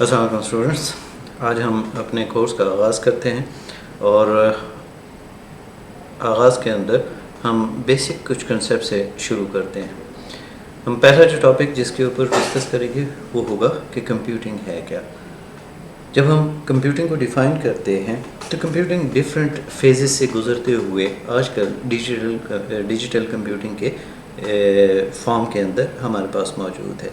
السلام علیکم اسٹوڈنٹس، آج ہم اپنے کورس کا آغاز کرتے ہیں اور آغاز کے اندر ہم بیسک کچھ کنسیپٹ سے شروع کرتے ہیں۔ ہم پہلا جو ٹاپک جس کے اوپر ڈسکس کریں گے وہ ہوگا کہ کمپیوٹنگ ہے کیا۔ جب ہم کمپیوٹنگ کو ڈیفائن کرتے ہیں تو کمپیوٹنگ ڈفرینٹ فیزز سے گزرتے ہوئے آج کل ڈیجیٹل کمپیوٹنگ کے فارم کے اندر ہمارے پاس موجود ہے۔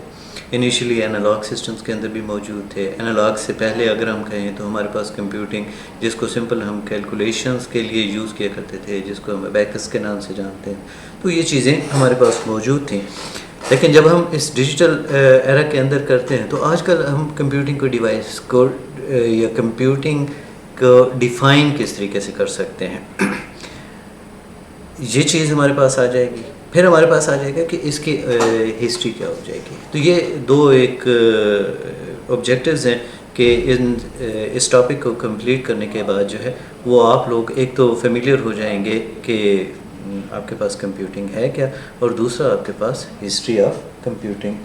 انیشلی انالاگ سسٹمز کے اندر بھی موجود تھے۔ انالاگ سے پہلے اگر ہم کہیں تو ہمارے پاس کمپیوٹنگ جس کو سمپل ہم کیلکولیشنز کے لیے یوز کیا کرتے تھے، جس کو ہم ابیکس کے نام سے جانتے ہیں، تو یہ چیزیں ہمارے پاس موجود تھیں۔ لیکن جب ہم اس ڈیجیٹل ایرا کے اندر کرتے ہیں تو آج کل ہم کمپیوٹنگ کو ڈیوائس کو یا کمپیوٹنگ کو ڈیفائن کس طریقے سے کر سکتے ہیں، یہ چیز ہمارے پاس آ جائے گی۔ پھر ہمارے پاس آ جائے گا کہ اس کی ہسٹری کیا ہو جائے گی۔ تو یہ دو ایک آبجیکٹیوز ہیں کہ اس ٹاپک کو کمپلیٹ کرنے کے بعد جو ہے وہ آپ لوگ ایک تو فیملیئر ہو جائیں گے کہ آپ کے پاس کمپیوٹنگ ہے کیا، اور دوسرا آپ کے پاس ہسٹری آف کمپیوٹنگ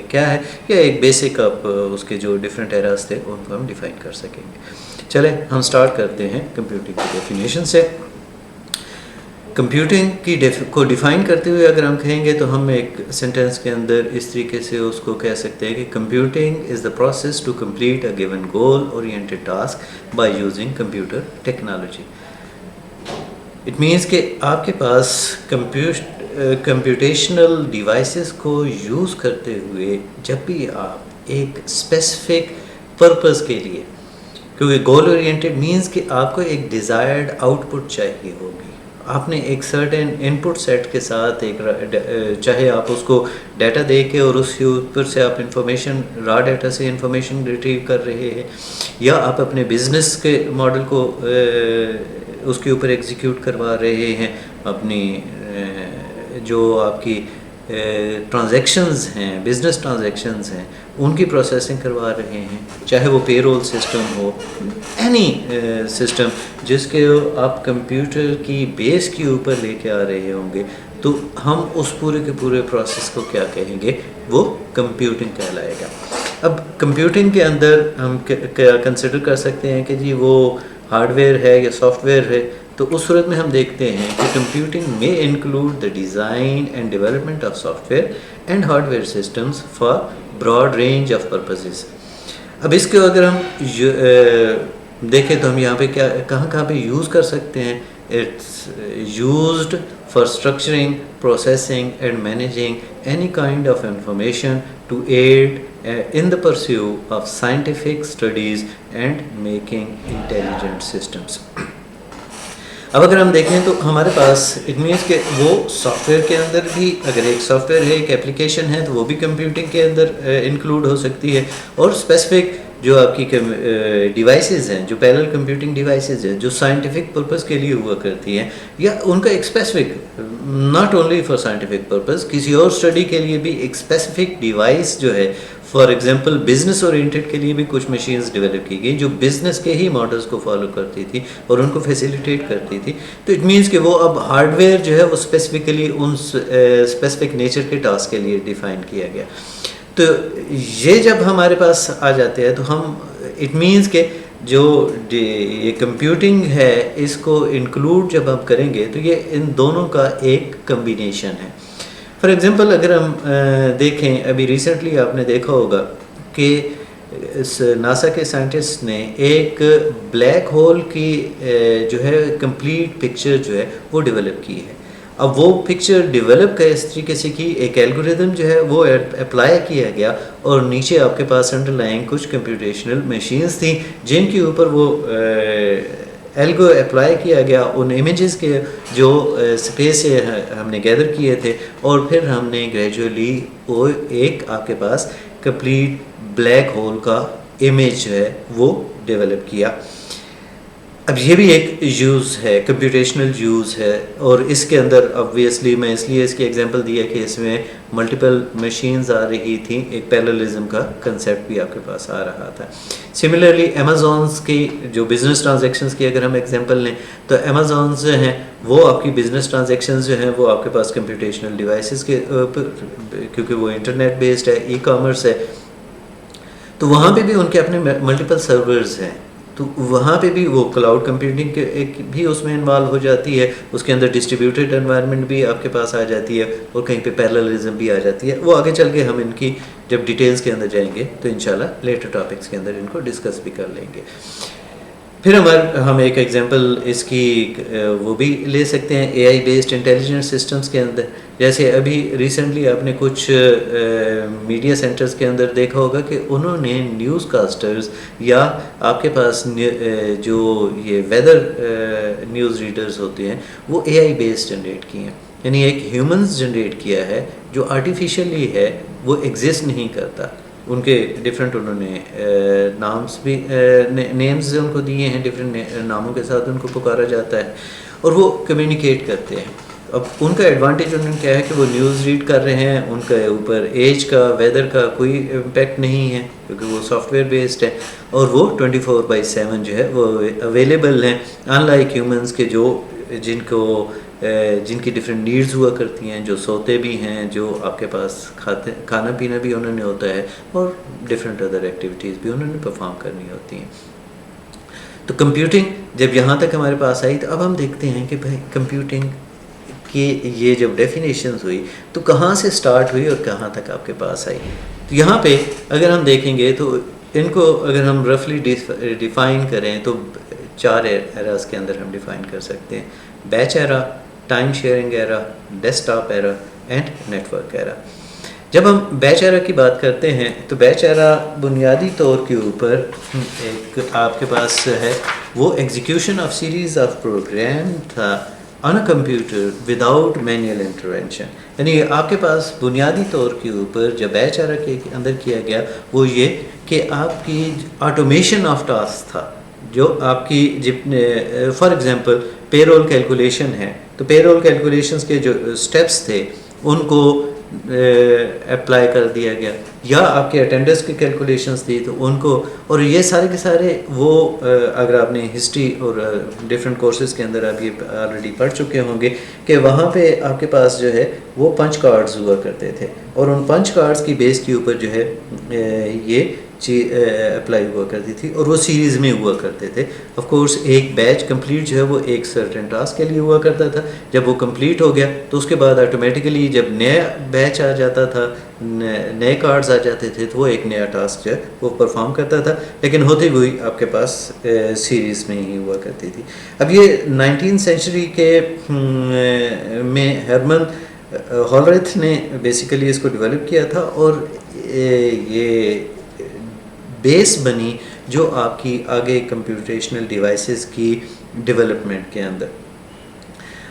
کیا ہے، یا ایک بیسک آپ اس کے جو ڈفرینٹ ایراز تھے ان کو ہم ڈیفائن کر سکیں گے۔ چلیں ہم سٹارٹ کرتے ہیں کمپیوٹنگ کی ڈیفینیشن سے۔ کمپیوٹنگ کو ڈیفائن کرتے ہوئے اگر ہم کہیں گے تو ہم ایک سینٹینس کے اندر اس طریقے سے اس کو کہہ سکتے ہیں کہ computing is the process to complete a given goal oriented task by using computer technology. It means کہ آپ کے پاس کمپیوٹیشنل ڈیوائسز کو یوز کرتے ہوئے جب بھی آپ ایک اسپیسیفک پرپز کے لیے، کیونکہ گول اورینٹڈ مینس کہ آپ کو ایک ڈیزائرڈ آؤٹ پٹ چاہیے ہوگی، آپ نے ایک سرٹن ان پٹ سیٹ کے ساتھ ایک چاہے آپ اس کو ڈیٹا دے کے اور اس کے اوپر سے آپ انفارمیشن را ڈیٹا سے انفارمیشن ریٹریو کر رہے ہیں، یا آپ اپنے بزنس کے ماڈل کو اس کے اوپر ایگزیکیوٹ کروا رہے ہیں، اپنی جو آپ کی ٹرانزیکشنز ہیں، بزنس ٹرانزیکشنز ہیں، ان کی پروسیسنگ کروا رہے ہیں، چاہے وہ پے رول سسٹم ہو، اینی سسٹم جس کے آپ کمپیوٹر کی بیس کے اوپر لے کے آ رہے ہوں گے، تو ہم اس پورے کے پورے پروسیس کو کیا کہیں گے، وہ کمپیوٹنگ کہلائے گا۔ اب کمپیوٹنگ کے اندر ہم کیا کنسیڈر کر سکتے ہیں کہ جی وہ ہارڈ ویئر ہے یا سافٹ ویئر ہے، تو اس صورت میں ہم دیکھتے ہیں کہ کمپیوٹنگ میں include the design and development of software and hardware systems for broad range of purposes. اب اس کو اگر ہم دیکھیں تو ہم یہاں پہ کہاں پہ یوز کر سکتے ہیں۔ It's used for structuring, processing and managing any kind of information to aid in the pursuit of scientific studies and making intelligent systems۔ اب اگر ہم دیکھیں تو ہمارے پاس اٹ مینس کہ وہ سافٹ ویئر کے اندر بھی، اگر ایک سافٹ ویئر ہے، ایک اپلیکیشن ہے، تو وہ بھی کمپیوٹنگ کے اندر انکلوڈ ہو سکتی ہے، اور اسپیسیفک جو آپ کی ڈیوائسز ہیں، جو پیرل کمپیوٹنگ ڈیوائسز ہیں، جو سائنٹیفک پرپز کے لیے ہوا کرتی ہیں، یا ان کا ایک specific not only for scientific purpose, کسی اور اسٹڈی کے لیے بھی ایک اسپیسیفک ڈیوائس جو ہے، فار ایگزامپل بزنس اورینٹڈ کے لیے بھی کچھ مشینز ڈیولپ کی گئی جو بزنس کے ہی ماڈلز کو فالو کرتی تھی اور ان کو فیسیلیٹیٹ کرتی تھی۔ تو اٹ مینس کہ وہ اب ہارڈ ویئر جو ہے وہ اسپیسیفکلی ان اسپیسیفک نیچر کے ٹاسک کے لیے ڈیفائن کیا گیا۔ تو یہ جب ہمارے پاس آ جاتے ہیں تو ہم اٹ مینس کہ جو یہ کمپیوٹنگ ہے اس کو انکلوڈ جب ہم کریں گے تو یہ ان دونوں کا ایک کمبینیشن ہے۔ فار ایگزامپل اگر ہم دیکھیں، ابھی ریسنٹلی آپ نے دیکھا ہوگا کہ ناسا کے سائنٹسٹ نے ایک بلیک ہول کی جو ہے کمپلیٹ پکچر جو ہے وہ ڈیولپ کی ہے۔ اب وہ پکچر ڈیولپ کا اس طریقے سے کی، ایک الگوریدم جو ہے وہ اپلائی کیا گیا، اور نیچے آپ کے پاس انڈر لائن کچھ کمپیوٹیشنل مشینز تھیں جن کے اوپر وہ الگو اپلائی کیا گیا، ان امیجز کے جو اسپیس سے ہم نے گیدر کیے تھے، اور پھر ہم نے گریجولی وہ ایک آپ کے پاس کمپلیٹ بلیک ہول کا امیج جو ہے وہ ڈیولپ کیا۔ اب یہ بھی ایک یوز ہے، کمپیوٹیشنل یوز ہے، اور اس کے اندر آبویسلی میں اس لیے اس کی ایگزامپل دیا کہ اس میں ملٹیپل مشینز آ رہی تھیں، ایک پیرللزم کا کنسیپٹ بھی آپ کے پاس آ رہا تھا۔ سملرلی امیزونز کی جو بزنس ٹرانزیکشنز کی اگر ہم ایگزامپل لیں تو امیزونز جو ہیں وہ آپ کی بزنس ٹرانزیکشنز جو ہیں وہ آپ کے پاس کمپیوٹیشنل ڈیوائسز کے کیونکہ وہ انٹرنیٹ بیسڈ ہے، ای کامرس ہے، تو وہاں پہ بھی ان کے اپنے ملٹیپل سرورز ہیں، تو وہاں پہ بھی وہ کلاؤڈ کمپیوٹنگ کے ایک بھی اس میں انوالو ہو جاتی ہے، اس کے اندر ڈسٹریبیوٹیڈ انوائرمنٹ بھی آپ کے پاس آ جاتی ہے، اور کہیں پہ پیراللزم بھی آ جاتی ہے. وہ آگے چل کے ہم ان کی جب ڈیٹیلز کے اندر جائیں گے تو انشاءاللہ لیٹر ٹاپکس کے اندر ان کو ڈسکس بھی کر لیں گے. پھر ہم ایک ایگزامپل اس کی وہ بھی لے سکتے ہیں اے آئی بیسڈ انٹیلیجنٹ سسٹمز کے اندر. جیسے ابھی ریسنٹلی آپ نے کچھ میڈیا سینٹرز کے اندر دیکھا ہوگا کہ انہوں نے نیوز کاسٹرز یا آپ کے پاس جو یہ ویدر نیوز ریڈرز ہوتے ہیں وہ اے آئی بیسڈ جنریٹ کیے ہیں، یعنی ایک ہیومنز جنریٹ کیا ہے جو آرٹیفیشلی ہے، وہ ایگزسٹ نہیں کرتا. ان کے ڈفرینٹ انہوں نے نامز بھی نیمز ان کو دیے ہیں، ڈفرینٹ ناموں کے ساتھ ان کو پکارا جاتا ہے، اور وہ کمیونیکیٹ کرتے ہیں. اب ان کا ایڈوانٹیج انہوں نے کیا ہے کہ وہ نیوز ریڈ کر رہے ہیں، ان کے اوپر ایج کا ویدر کا کوئی امپیکٹ نہیں ہے کیونکہ وہ سافٹ ویئر بیسڈ ہے، اور وہ 24/7 جو ہے وہ اویلیبل ہیں، ان لائک ہیومنس کے جن کی ڈفرینٹ نیڈز ہوا کرتی ہیں، جو سوتے بھی ہیں، جو آپ کے پاس کھانا پینا بھی انہوں نے ہوتا ہے، اور ڈفرینٹ ادر ایکٹیویٹیز بھی انہوں نے پرفارم کرنی ہوتی ہیں. تو کمپیوٹنگ جب یہاں تک ہمارے پاس آئی تو اب ہم دیکھتے ہیں کہ بھائی کمپیوٹنگ کی یہ جب ڈیفینیشنز ہوئی تو کہاں سے سٹارٹ ہوئی اور کہاں تک آپ کے پاس آئی. تو یہاں پہ اگر ہم دیکھیں گے تو ان کو اگر ہم رفلی ڈیفائن کریں تو 4 ایراز کے اندر ہم ڈیفائن کر سکتے ہیں: batch era, time sharing era, desktop era and network era. جب ہم بیچ ایرا کی بات کرتے ہیں تو بیچ ایرا بنیادی طور کے اوپر ایک آپ کے پاس ہے وہ execution of series of program تھا on a computer without manual intervention. یعنی آپ کے پاس بنیادی طور کے اوپر جب بیچ ایرا کے اندر کیا گیا وہ یہ کہ آپ کی آٹومیشن آف ٹاسک تھا، جو آپ کی for example payroll calculation ہے تو پے رول کیلکولیشنس کے جو اسٹیپس تھے ان کو اپلائی کر دیا گیا، یا آپ کے اٹینڈنس کی کیلکولیشنس تھی تو ان کو، اور یہ سارے کے سارے وہ اگر آپ نے ہسٹری اور ڈفرینٹ کورسز کے اندر آپ یہ آلریڈی پڑھ چکے ہوں گے کہ وہاں پہ آپ کے پاس جو ہے وہ پنچ کارڈز ہوا کرتے تھے، اور ان پنچ کارڈز کی بیس کے اوپر جو ہے یہ اپلائی ہوا کرتی تھی، اور وہ سیریز میں ہوا کرتے تھے. آف کورس ایک بیچ کمپلیٹ جو ہے وہ ایک سرٹن ٹاسک کے لیے ہوا کرتا تھا. جب وہ کمپلیٹ ہو گیا تو اس کے بعد آٹومیٹیکلی جب نیا بیچ آ جاتا تھا، نئے کارڈز آ جاتے تھے تو وہ ایک نیا ٹاسک جو ہے وہ پرفارم کرتا تھا، لیکن ہوتی ہوئی آپ کے پاس سیریز میں ہی ہوا کرتی تھی. اب یہ 19 سینچری کے میں ہرمن ہالرتھ نے بیسیکلی اس کو ڈیولپ کیا تھا، اور یہ بیس بنی جو آپ کی آگے کمپیوٹیشنل ڈیوائسز کی ڈیولپمنٹ کے اندر.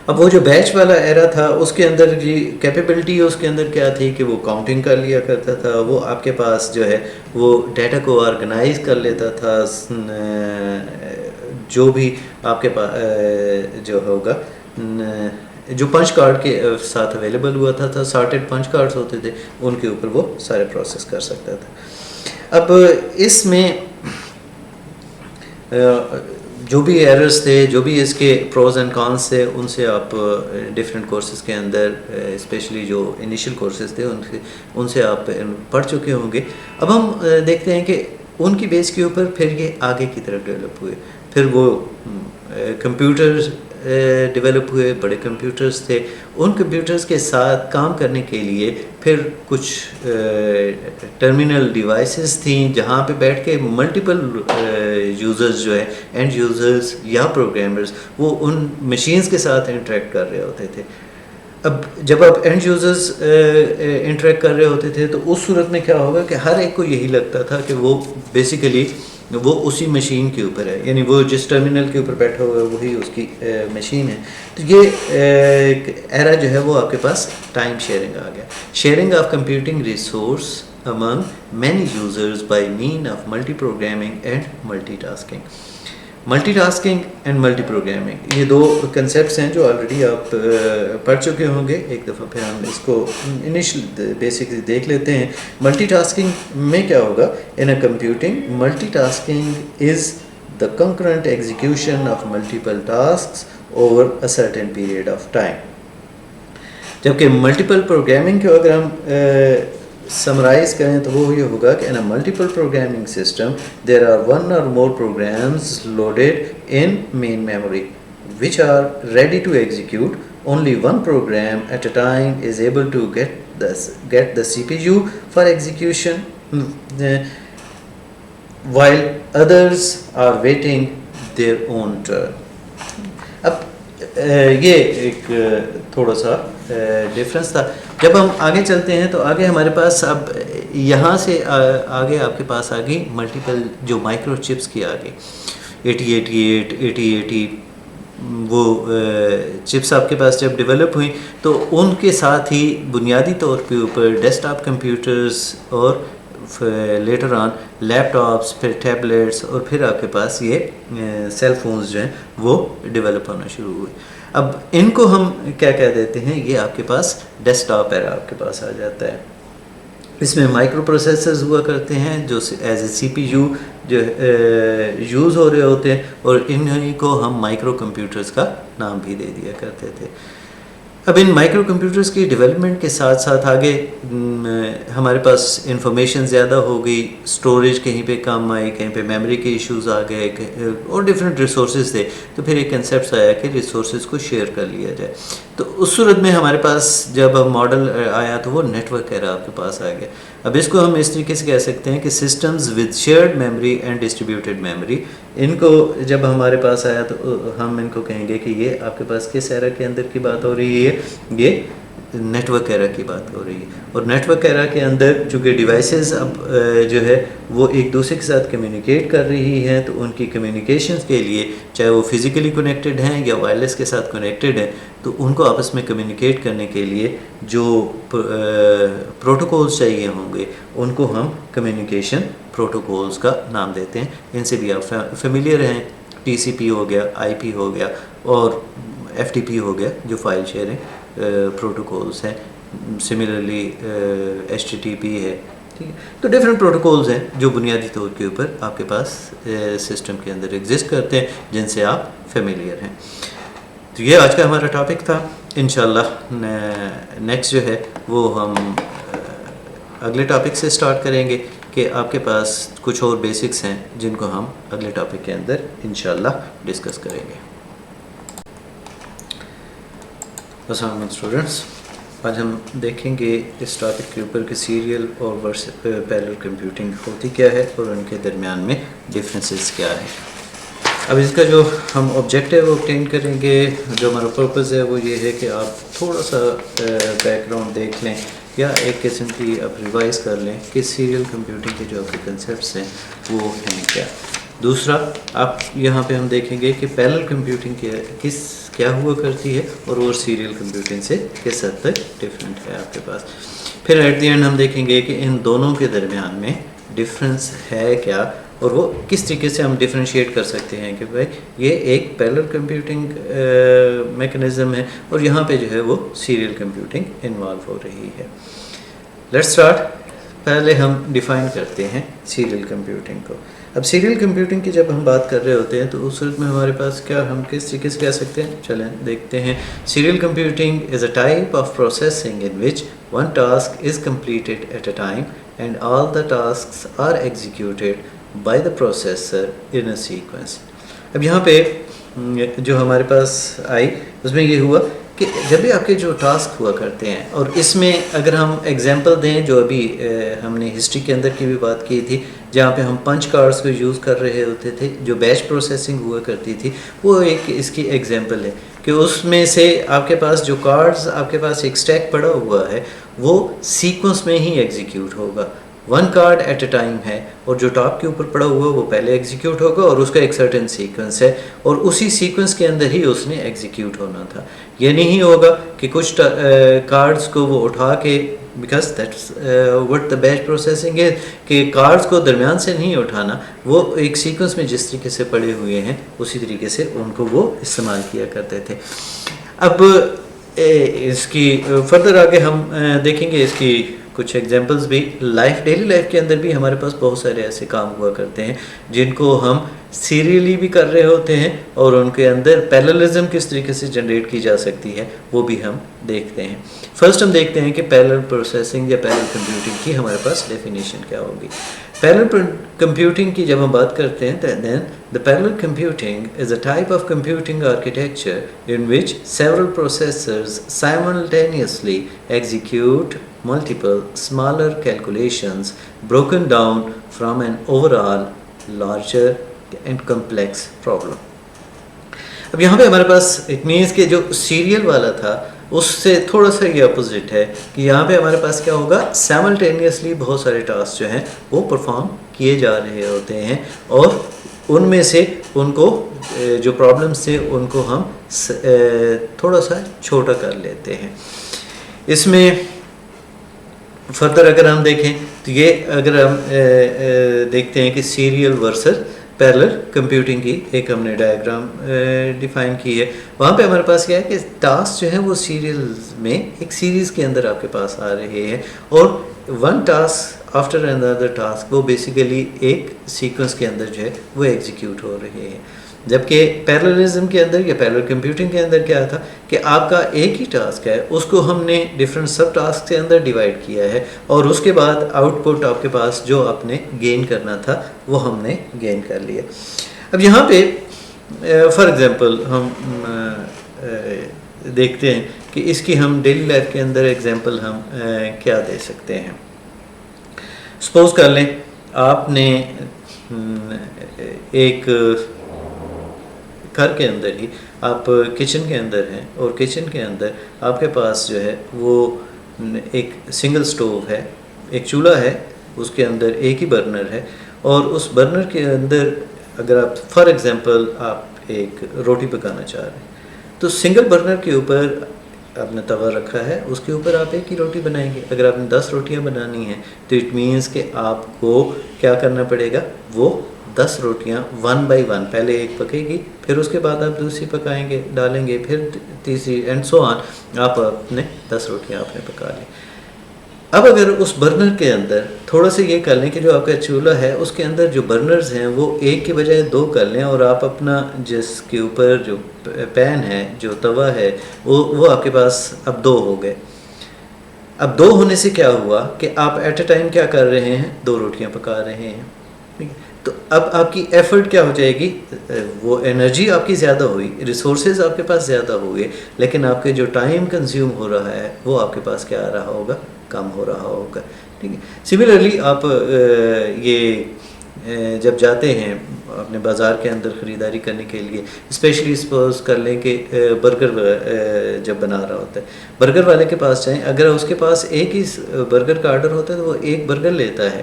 اب وہ جو بیچ والا ایرا تھا اس کے اندر جی کیپیبلٹی اس کے اندر کیا تھی کہ وہ کاؤنٹنگ کر لیا کرتا تھا، وہ آپ کے پاس جو ہے وہ ڈیٹا کو آرگنائز کر لیتا تھا، جو بھی آپ کے پاس جو ہوگا جو پنچ کارڈ کے ساتھ اویلیبل ہوا تھا سارٹیڈ پنچ کارڈز ہوتے تھے، ان کے اوپر وہ سارے پروسیس کر سکتا تھا. اب اس میں جو بھی ایررز تھے، جو بھی اس کے پروز اینڈ کانس تھے، ان سے آپ ڈفرینٹ کورسز کے اندر اسپیشلی جو انیشیل کورسز تھے ان سے آپ پڑھ چکے ہوں گے. اب ہم دیکھتے ہیں کہ ان کی بیس کے اوپر پھر یہ آگے کی طرف ڈیولپ ہوئے، پھر وہ کمپیوٹر ڈیولپ ہوئے، بڑے کمپیوٹرز تھے. ان کمپیوٹرز کے ساتھ کام کرنے کے لیے پھر کچھ ٹرمینل ڈیوائسز تھیں جہاں پہ بیٹھ کے ملٹیپل یوزرز جو ہے اینڈ یوزرز یا پروگرامرز وہ ان مشینز کے ساتھ انٹریکٹ کر رہے ہوتے تھے. اب جب آپ اینڈ یوزرز انٹریکٹ کر رہے ہوتے تھے تو اس صورت میں کیا ہوگا کہ ہر ایک کو یہی لگتا تھا کہ وہ بیسیکلی وہ اسی مشین کے اوپر ہے، یعنی وہ جس ٹرمینل کے اوپر بیٹھا ہوا ہے وہی اس کی مشین ہے. تو یہ ایرا جو ہے وہ آپ کے پاس ٹائم شیئرنگ آ گیا، sharing of computing resource among many users by means of multi programming and multitasking. Multi tasking and multi programming, یہ دو کنسیپٹس ہیں جو آلریڈی آپ پڑھ چکے ہوں گے. ایک دفعہ پھر ہم اس کو انیشل بیسکلی دیکھ لیتے ہیں. ملٹی ٹاسکنگ میں کیا ہوگا؟ In a computing multi tasking is the concurrent execution of multiple tasks over a certain period of time. جبکہ ملٹیپل پروگرامنگ کو اگر ہم سمرائز کریں تو وہ یہ ہوگا کہ in a multiple programming system there are one or more programs loaded in main memory which are ready to execute. Only one program at a time is able to get the CPU for execution, while others are waiting their own turn. اب یہ ایک تھوڑا سا difference تھا. جب ہم آگے چلتے ہیں تو آگے ہمارے پاس اب یہاں سے آگے آپ کے پاس آ گئی ملٹیپل جو مائکرو چپس کی آ گئی 8088 8080 وہ چپس آپ کے پاس جب ڈیولپ ہوئیں تو ان کے ساتھ ہی بنیادی طور پہ اوپر ڈیسک ٹاپ کمپیوٹرز اور لیٹر آن لیپ ٹاپس پھر ٹیبلیٹس اور پھر آپ کے پاس یہ سیل فونز جو ہیں وہ ڈیولپ ہونا شروع ہوئے. اب ان کو ہم کیا کہہ دیتے ہیں, یہ آپ کے پاس ڈیسک ٹاپ ایرا آپ کے پاس آ جاتا ہے. اس میں مائکرو پروسیسرز ہوا کرتے ہیں جو as a C P U جو یوز ہو رہے ہوتے ہیں, اور انہیں کو ہم مائکرو کمپیوٹرز کا نام بھی دے دیا کرتے تھے. اب ان مائکرو کمپیوٹرز کی ڈیولپمنٹ کے ساتھ ساتھ آگے ہمارے پاس انفارمیشن زیادہ ہو گئی, اسٹوریج کہیں پہ کم آئی, کہیں پہ میموری کے ایشوز آ گئے اور ڈفرینٹ ریسورسز تھے, تو پھر ایک کنسیپٹ آیا کہ ریسورسز کو شیئر کر لیا جائے. تو اس صورت میں ہمارے پاس جب ماڈل آیا تو وہ نیٹ ورک ایرا آپ کے پاس آ گیا. اب اس کو ہم اس طریقے سے کہہ سکتے ہیں کہ systems with shared memory and distributed memory, ان کو جب ہمارے پاس آیا تو ہم ان کو کہیں گے کہ یہ آپ کے پاس کس ایرا کے اندر کی بات ہو رہی ہے, یہ نیٹ ورک ایرا کی بات ہو رہی ہے. اور نیٹ ورک ایرا کے اندر چونکہ ڈیوائسز اب جو ہے وہ ایک دوسرے کے ساتھ کمیونیکیٹ کر رہی ہیں, تو ان کی کمیونیکیشنز کے لیے چاہے وہ فزیکلی کنیکٹڈ ہیں یا وائرلیس کے ساتھ کنیکٹڈ ہیں, تو ان کو آپس میں کمیونیکیٹ کرنے کے لیے جو پروٹوکولز چاہیے ہوں گے ان کو ہم کمیونیکیشن پروٹوکولز کا نام دیتے ہیں. ان سے بھی آپ فیملیئر ہیں, ٹی سی پی ہو گیا, آئی پی ہو گیا اور ایف ٹی پی ہو گیا جو فائل شیئرنگ پروٹوکولز ہیں. Similarly H T T P ہے, ٹھیک ہے. تو ڈفرینٹ پروٹوکولز ہیں جو بنیادی طور کے اوپر آپ کے پاس سسٹم کے اندر ایگزسٹ کرتے ہیں جن سے آپ فیملیئر ہیں. تو یہ آج کا ہمارا ٹاپک تھا. انشاءاللہ نیکسٹ جو ہے وہ ہم اگلے ٹاپک سے سٹارٹ کریں گے کہ آپ کے پاس کچھ اور بیسکس ہیں جن کو ہم اگلے ٹاپک کے اندر انشاءاللہ ڈسکس کریں گے. السلام علیکم اسٹوڈنٹس, آج ہم دیکھیں گے اس ٹاپک کے اوپر کہ سیریل اور پیرلل کمپیوٹنگ ہوتی کیا ہے اور ان کے درمیان میں ڈفرینسز کیا ہیں. اب اس کا جو ہم آبجیکٹیو اوبٹین کریں گے, جو ہمارا پرپز ہے وہ یہ ہے کہ آپ تھوڑا سا بیک گراؤنڈ دیکھ لیں یا ایک قسم کی آپ ریوائز کر لیں کہ سیریل کمپیوٹنگ کے جو آپ کے کنسیپٹس ہیں وہ ہیں کیا. دوسرا آپ یہاں پہ ہم دیکھیں گے کہ پیرلل کمپیوٹنگ کیا ہوا کرتی ہے اور وہ سیریل کمپیوٹنگ سے کس حد تک ڈفرینٹ ہے آپ کے پاس. پھر ایٹ دی اینڈ ہم دیکھیں گے کہ ان دونوں کے درمیان میں ڈفرینس ہے کیا اور وہ کس طریقے سے ہم ڈفرینشیٹ کر سکتے ہیں کہ بھائی یہ ایک پیرلل کمپیوٹنگ میکنزم ہے اور یہاں پہ جو ہے وہ سیریل کمپیوٹنگ انوالو ہو رہی ہے. Let's start. پہلے ہم ڈیفائن کرتے ہیں سیریل کمپیوٹنگ کو. اب سیریل کمپیوٹنگ کی جب ہم بات کر رہے ہوتے ہیں تو اس صورت میں ہمارے پاس کیا ہم کس طریقے سے کہہ سکتے ہیں, چلیں دیکھتے ہیں. Serial computing is a type of processing in which one task is completed at a time and all the tasks are executed by the processor in a sequence. اب یہاں پہ جو ہمارے پاس آئی اس میں یہ ہوا کہ جب بھی آپ کے جو ٹاسک ہوا کرتے ہیں, اور اس میں اگر ہم ایگزامپل دیں جو ابھی ہم نے ہسٹری کے اندر کی بھی بات کی تھی جہاں پہ ہم پنچ کارڈز کو یوز کر رہے ہوتے تھے, جو بیچ پروسیسنگ ہوا کرتی تھی, وہ ایک اس کی ایگزامپل ہے کہ اس میں سے آپ کے پاس جو کارڈز آپ کے پاس ایک اسٹیک پڑا ہوا ہے وہ سیکوینس میں ہی ایگزیکیوٹ ہوگا. One card at a time ہے اور جو ٹاپ کے اوپر پڑا ہوا ہے وہ پہلے ایگزیکیوٹ ہوگا اور اس کا ایک سرٹن سیکوینس ہے اور اسی سیکوینس کے اندر ہی اس نے ایگزیکیوٹ ہونا تھا. یہ نہیں ہوگا کہ کچھ کارڈز کو وہ اٹھا کے, because that's what the batch processing ہے, کہ کارڈز کو درمیان سے نہیں اٹھانا, وہ ایک سیکوینس میں جس طریقے سے پڑے ہوئے ہیں اسی طریقے سے ان کو وہ استعمال کیا کرتے تھے. اب اس کی فردر آگے ہم دیکھیں گے اس کی کچھ ایگزامپلس بھی ڈیلی لائف کے اندر بھی ہمارے پاس بہت سارے ایسے کام ہوا کرتے ہیں جن کو ہم سیریلی بھی کر رہے ہوتے ہیں اور ان کے اندر پیرللزم کس طریقے سے جنریٹ کی جا سکتی ہے وہ بھی ہم دیکھتے ہیں. فرسٹ ہم دیکھتے ہیں کہ پیرلل پروسیسنگ یا پیرلل کمپیوٹنگ کی ہمارے پاس ڈیفینیشن کیا ہوگی. پیرلل کمپیوٹنگ کی جب ہم بات کرتے ہیں then the parallel computing is a type of computing architecture in which several processors simultaneously execute multiple smaller calculations broken down from an overall larger and complex problem. اب یہاں پہ ہمارے پاس اٹ مینس کہ جو سیریل والا تھا اس سے تھوڑا سا یہ اپوزٹ ہے کہ یہاں پہ ہمارے پاس کیا ہوگا, سائملٹینیسلی بہت سارے ٹاسک جو ہیں وہ پرفارم کیے جا رہے ہوتے ہیں اور ان میں سے ان کو جو پرابلمس تھے ان کو ہم تھوڑا سا چھوٹا کر لیتے ہیں. اس میں فردر اگر ہم دیکھیں تو یہ اگر ہم دیکھتے ہیں کہ سیریل ورسز پیرلل کمپیوٹنگ کی ایک ہم نے ڈائیگرام ڈیفائن کی ہے. وہاں پہ ہمارے پاس کیا ہے کہ ٹاسک جو ہیں وہ سیریل میں ایک سیریز کے اندر آپ کے پاس آ رہے ہیں اور ون ٹاسک آفٹر اندر ٹاسک وہ بیسیکلی ایک سیکوینس کے اندر جو ہے وہ ایگزیکیوٹ ہو رہے ہیں. جبکہ پیرللزم کے اندر یا پیرلل کمپیوٹنگ کے اندر کیا تھا کہ آپ کا ایک ہی ٹاسک ہے, اس کو ہم نے ڈفرینٹ سب ٹاسک کے اندر ڈیوائڈ کیا ہے اور اس کے بعد آؤٹ پٹ آپ کے پاس جو آپ نے گین کرنا تھا وہ ہم نے گین کر لیا. اب یہاں پہ فار ایگزامپل ہم دیکھتے ہیں کہ اس کی ہم ڈیلی لائف کے اندر ایگزامپل ہم کیا دے سکتے ہیں. سپوز کر لیں آپ نے ایک گھر کے اندر ہی آپ کچن کے اندر ہیں اور کچن کے اندر آپ کے پاس جو ہے وہ ایک سنگل سٹوو ہے, ایک چولہا ہے, اس کے اندر ایک ہی برنر ہے اور اس برنر کے اندر اگر آپ فار ایگزامپل آپ ایک روٹی پکانا چاہ رہے ہیں تو سنگل برنر کے اوپر آپ نے توا رکھا ہے, اس کے اوپر آپ ایک ہی روٹی بنائیں گے. اگر آپ نے 10 روٹیاں بنانی ہیں تو اٹ مینس کہ آپ کو کیا کرنا پڑے گا, وہ 10 روٹیاں 1 بائی 1 پہلے ایک پکے گی, پھر اس کے بعد آپ دوسری پکائیں گے ڈالیں گے, پھر تیسری اینڈ سو آن, آپ اپنے 10 روٹیاں آپ نے پکا لی. اب اگر اس برنر کے اندر تھوڑا سا یہ کر لیں کہ جو آپ کا چولہا ہے اس کے اندر جو برنرز ہیں وہ ایک کے بجائے 2 کر لیں اور آپ اپنا جس کے اوپر جو پین ہے, جو توا ہے, وہ آپ کے پاس اب 2 ہو گئے. اب 2 ہونے سے کیا ہوا کہ آپ ایٹ اے ٹائم کیا کر رہے ہیں, 2 روٹیاں پکا رہے ہیں. تو اب آپ کی ایفرٹ کیا ہو جائے گی, وہ انرجی آپ کی زیادہ ہوئی, ریسورسز آپ کے پاس زیادہ ہو گئے, لیکن آپ کے جو ٹائم کنزیوم ہو رہا ہے وہ آپ کے پاس کیا آ رہا ہوگا, کم ہو رہا ہوگا. ٹھیک ہے. سملرلی آپ یہ جب جاتے ہیں اپنے بازار کے اندر خریداری کرنے کے لیے, اسپیشلی سپوز کر لیں کہ برگر جب بنا رہا ہوتا ہے, برگر والے کے پاس جائیں, اگر اس کے پاس ایک ہی برگر کا آرڈر ہوتا ہے تو وہ ایک برگر لیتا ہے.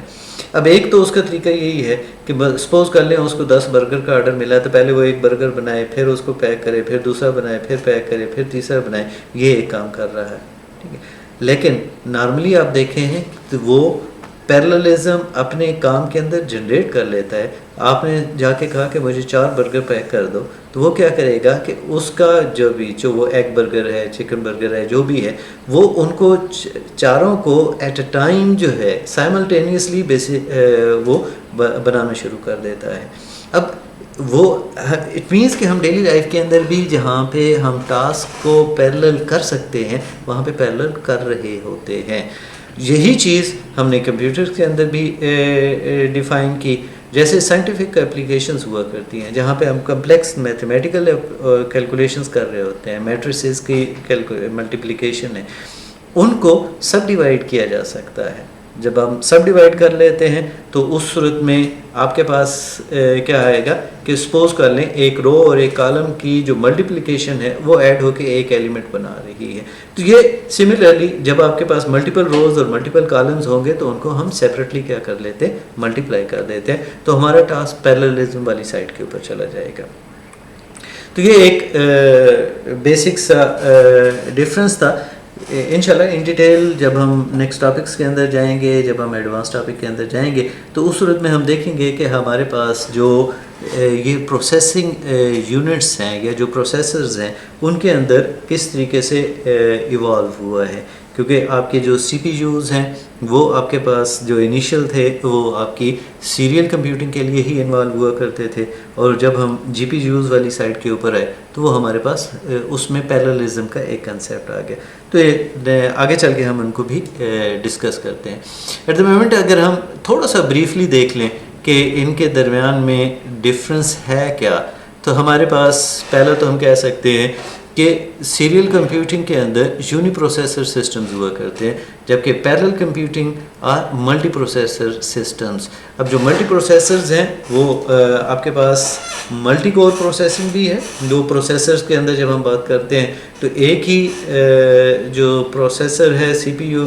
اب ایک تو اس کا طریقہ یہی ہے کہ سپوز کر لیں اس کو 10 برگر کا آرڈر ملا تو پہلے وہ ایک برگر بنائے, پھر اس کو پیک کرے, پھر دوسرا بنائے, پھر پیک کرے, پھر تیسرا بنائے, یہ ایک کام کر رہا ہے. ٹھیک ہے. لیکن نارملی آپ دیکھیں ہیں تو وہ پیرللزم اپنے کام کے اندر جنریٹ کر لیتا ہے. آپ نے جا کے کہا کہ مجھے 4 برگر پیک کر دو, تو وہ کیا کرے گا کہ اس کا جو وہ ایگ برگر ہے, چکن برگر ہے, جو بھی ہے, وہ ان کو چاروں کو ایٹ اے ٹائم جو ہے سائملٹینیسلی وہ بنانا شروع کر دیتا ہے. اب وہ اٹ مینس کہ ہم ڈیلی لائف کے اندر بھی جہاں پہ ہم ٹاسک کو پیرلل کر سکتے ہیں وہاں پہ پیرلل کر رہے ہوتے ہیں. یہی چیز ہم نے کمپیوٹر کے اندر بھی ڈیفائن کی. جیسے سائنٹیفک اپلیکیشنز ہوا کرتی ہیں جہاں پہ ہم کمپلیکس میتھمیٹیکل کیلکولیشنز کر رہے ہوتے ہیں, میٹریسز کی ملٹیپلیکیشن ہے, ان کو سب ڈیوائڈ کیا جا سکتا ہے. جب ہم سب ڈیوائڈ کر لیتے ہیں تو اس صورت میں آپ کے پاس کیا آئے گا کہ سپوز کر لیں ایک رو اور ایک کالم کی جو ملٹیپلیکیشن ہے وہ ایڈ ہو کے ایک ایلیمنٹ بنا رہی ہے. تو یہ سملرلی جب آپ کے پاس ملٹیپل روز اور ملٹیپل کالمز ہوں گے تو ان کو ہم سیپریٹلی کیا کر لیتے ہیں, ملٹیپلائی کر دیتے ہیں, تو ہمارا ٹاسک پیرللزم والی سائڈ کے اوپر چلا جائے گا. تو یہ ایک بیسک سا ڈفرینس تھا. انشاءاللہ ان ڈیٹیل جب ہم نیکسٹ ٹاپکس کے اندر جائیں گے, جب ہم ایڈوانس ٹاپک کے اندر جائیں گے تو اس صورت میں ہم دیکھیں گے کہ ہمارے پاس جو یہ پروسیسنگ یونٹس ہیں یا جو پروسیسرز ہیں ان کے اندر کس طریقے سے ایوالو ہوا ہے. کیونکہ آپ کے جو سی پی یوز ہیں وہ آپ کے پاس جو انیشیل تھے وہ آپ کی سیریل کمپیوٹنگ کے لیے ہی انوالو ہوا کرتے تھے، اور جب ہم جی پی یوز والی سائڈ کے اوپر آئے تو وہ ہمارے پاس اس میں پیرللزم کا ایک کنسیپٹ آ گیا. تو آگے چل کے ہم ان کو بھی ڈسکس کرتے ہیں. ایٹ دا مومنٹ اگر ہم تھوڑا سا بریفلی دیکھ لیں کہ ان کے درمیان میں ڈفرنس ہے کیا، تو ہمارے پاس پہلا تو ہم کہہ سکتے ہیں کہ سیریل کمپیوٹنگ کے اندر یونی پروسیسر سسٹمز ہوا کرتے ہیں، جبکہ پیرل کمپیوٹنگ اور ملٹی پروسیسر سسٹمز. اب جو ملٹی پروسیسرز ہیں وہ آپ کے پاس ملٹی کور پروسیسنگ بھی ہے. دو پروسیسرز کے اندر جب ہم بات کرتے ہیں تو ایک ہی جو پروسیسر ہے سی پی یو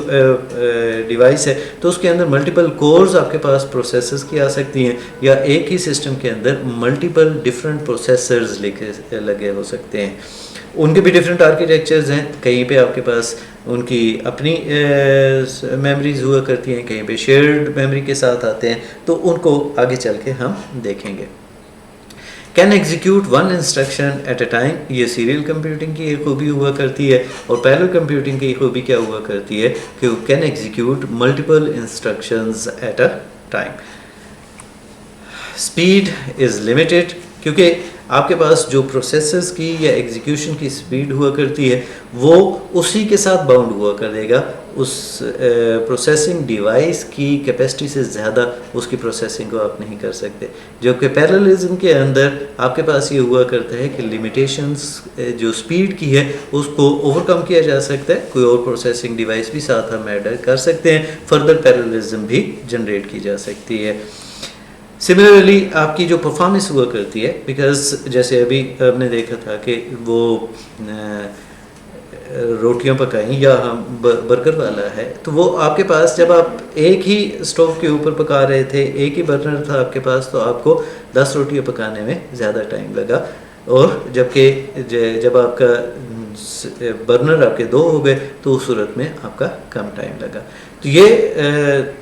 ڈیوائس ہے تو اس کے اندر ملٹیپل کورز آپ کے پاس پروسیسرز کی آ سکتی ہیں، یا ایک ہی سسٹم کے اندر ملٹیپل ڈفرینٹ پروسیسرز لگے ہو سکتے ہیں. ان کے بھی ڈفرینٹ آرکیٹیکچرز ہیں. کہیں پہ آپ کے پاس ان کی اپنی میموریز ہوا کرتی ہیں، کہیں پہ شیئرڈ میموری کے ساتھ آتے ہیں، تو ان کو آگے چل کے ہم دیکھیں گے. Can execute one instruction at a time, یہ سیریل کمپیوٹنگ کی ایک خوبی ہوا کرتی ہے. اور پیرلل کمپیوٹنگ کی خوبی کیا ہوا کرتی ہے کہ can execute multiple instructions at a time. Speed is limited, کیونکہ آپ کے پاس جو پروسیسرز کی یا ایگزیکیوشن کی اسپیڈ ہوا کرتی ہے وہ اسی کے ساتھ باؤنڈ ہوا کرے گا. اس پروسیسنگ ڈیوائس کی کیپیسٹی سے زیادہ اس کی پروسیسنگ کو آپ نہیں کر سکتے. جبکہ پیرللزم کے اندر آپ کے پاس یہ ہوا کرتا ہے کہ لیمیٹیشنز جو اسپیڈ کی ہے اس کو اوور کم کیا جا سکتا ہے، کوئی اور پروسیسنگ ڈیوائس بھی ساتھ ہم ایڈ کر سکتے ہیں، فردر پیرللزم بھی جنریٹ کی جا سکتی ہے. سملرلی آپ کی جو پرفارمنس ہوا کرتی ہے، بیکاز جیسے ابھی ہم نے دیکھا تھا کہ وہ روٹیاں پکائیں یا ہم برگر والا ہے، تو وہ آپ کے پاس جب آپ ایک ہی اسٹوو کے اوپر پکا رہے تھے، ایک ہی برنر تھا آپ کے پاس، تو آپ کو 10 روٹیاں پکانے میں زیادہ ٹائم لگا. اور جبکہ جب آپ کا برنر آپ کے 2 ہو گئے تو اس صورت میں آپ کا کم ٹائم لگا. تو یہ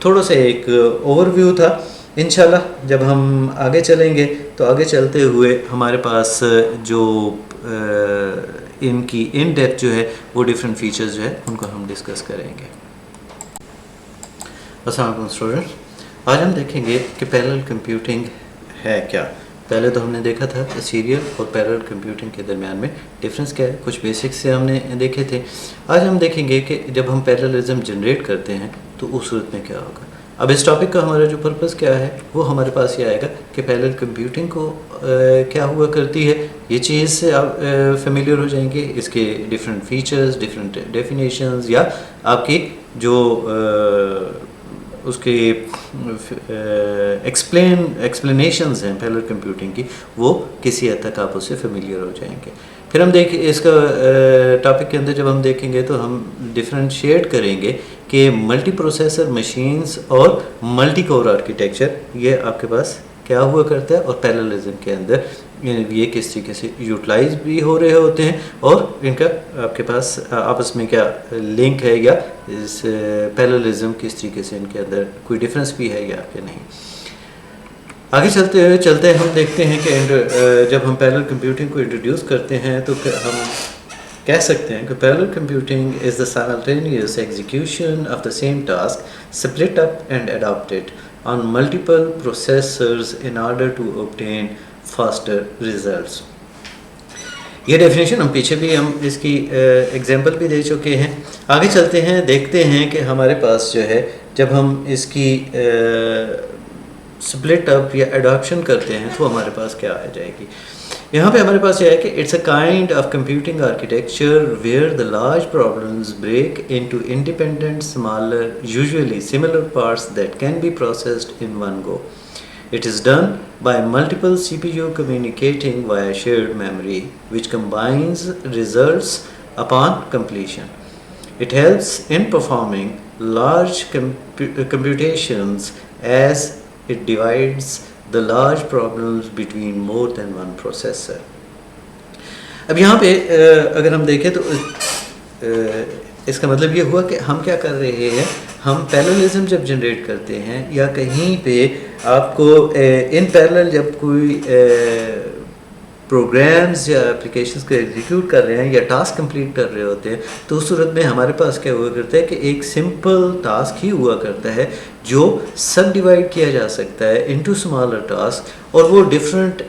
تھوڑا سا ایک اوور ویو تھا. انشاءاللہ جب ہم آگے چلیں گے تو آگے چلتے ہوئے ہمارے پاس جو ان کی ان ڈیپتھ جو ہے وہ ڈفرینٹ فیچرز جو ہے ان کو ہم ڈسکس کریں گے. السلام علیکم اسٹوڈنٹ، آج ہم دیکھیں گے کہ پیرلل کمپیوٹنگ ہے کیا. پہلے تو ہم نے دیکھا تھا کہ سیریل اور پیرلل کمپیوٹنگ کے درمیان میں ڈفرینس کیا ہے، کچھ بیسکس سے ہم نے دیکھے تھے. آج ہم دیکھیں گے کہ جب ہم پیرللزم جنریٹ کرتے ہیں تو اس صورت میں کیا ہوگا. اب اس ٹاپک کا ہمارا جو پرپس کیا ہے وہ ہمارے پاس یہ آئے گا کہ پیرلل کمپیوٹنگ کو کیا ہوا کرتی ہے. یہ چیز سے آپ فیملیئر ہو جائیں گے، اس کے ڈفرینٹ فیچرز، ڈفرینٹ ڈیفینیشنز، یا آپ کی جو اس کے ایکسپلینیشنز ہیں پیرلل کمپیوٹنگ کی، وہ کسی حد تک آپ اس سے فیملیئر ہو جائیں گے. پھر ہم دیکھیں اس کا ٹاپک کے اندر جب ہم دیکھیں گے تو ہم ڈفرینشیٹ کریں گے کہ ملٹی پروسیسر مشینز اور ملٹی کور آرکیٹیکچر یہ آپ کے پاس کیا ہوا کرتا ہے، اور پیرللزم کے اندر یہ کس طریقے سے یوٹیلائز بھی ہو رہے ہوتے ہیں، اور ان کا آپ کے پاس آپس میں کیا لنک ہے، یا اس پیرللزم کس طریقے سے ان کے اندر کوئی ڈفرینس بھی ہے یا کہ نہیں. آگے چلتے ہم دیکھتے ہیں کہ جب ہم پیرلل کمپیوٹنگ کو انٹروڈیوس کرتے ہیں تو ہم کہہ سکتے ہیں کہ parallel computing is the simultaneous execution of the same task split up and adapted on multiple processors in order to obtain faster results. یہ ڈیفینیشن ہم پیچھے بھی ہم اس کی ایگزامپل بھی دے چکے ہیں. آگے چلتے ہیں، دیکھتے ہیں کہ ہمارے پاس جو ہے جب ہم اس کی سپلٹ اپ یا اڈاپشن کرتے ہیں تو ہمارے پاس کیا آ جائے گی. یہاں پہ ہمارے پاس یہ ہے کہ it's a kind of computing architecture where the large problems break into independent smaller usually similar parts that can be processed in one go. It is done by multiple CPU communicating via shared memory, which combines results upon completion. It helps in performing large computations as it divides the large problems between more than one processor. اب یہاں پہ اگر ہم دیکھیں تو اس کا مطلب یہ ہوا کہ ہم کیا کر رہے ہیں، ہم پیرللزم جب جنریٹ کرتے ہیں یا کہیں پہ آپ کو ان پیرلل جب کوئی پروگرامز یا اپلیکیشنز کو ایگزیکیوٹ کر رہے ہیں یا ٹاسک کمپلیٹ کر رہے ہوتے ہیں، تو اس صورت میں ہمارے پاس کیا ہوا کرتا ہے کہ ایک سمپل ٹاسک ہی ہوا کرتا ہے جو سب ڈیوائڈ کیا جا سکتا ہے انٹو اسمالر ٹاسک، اور وہ ڈفرینٹ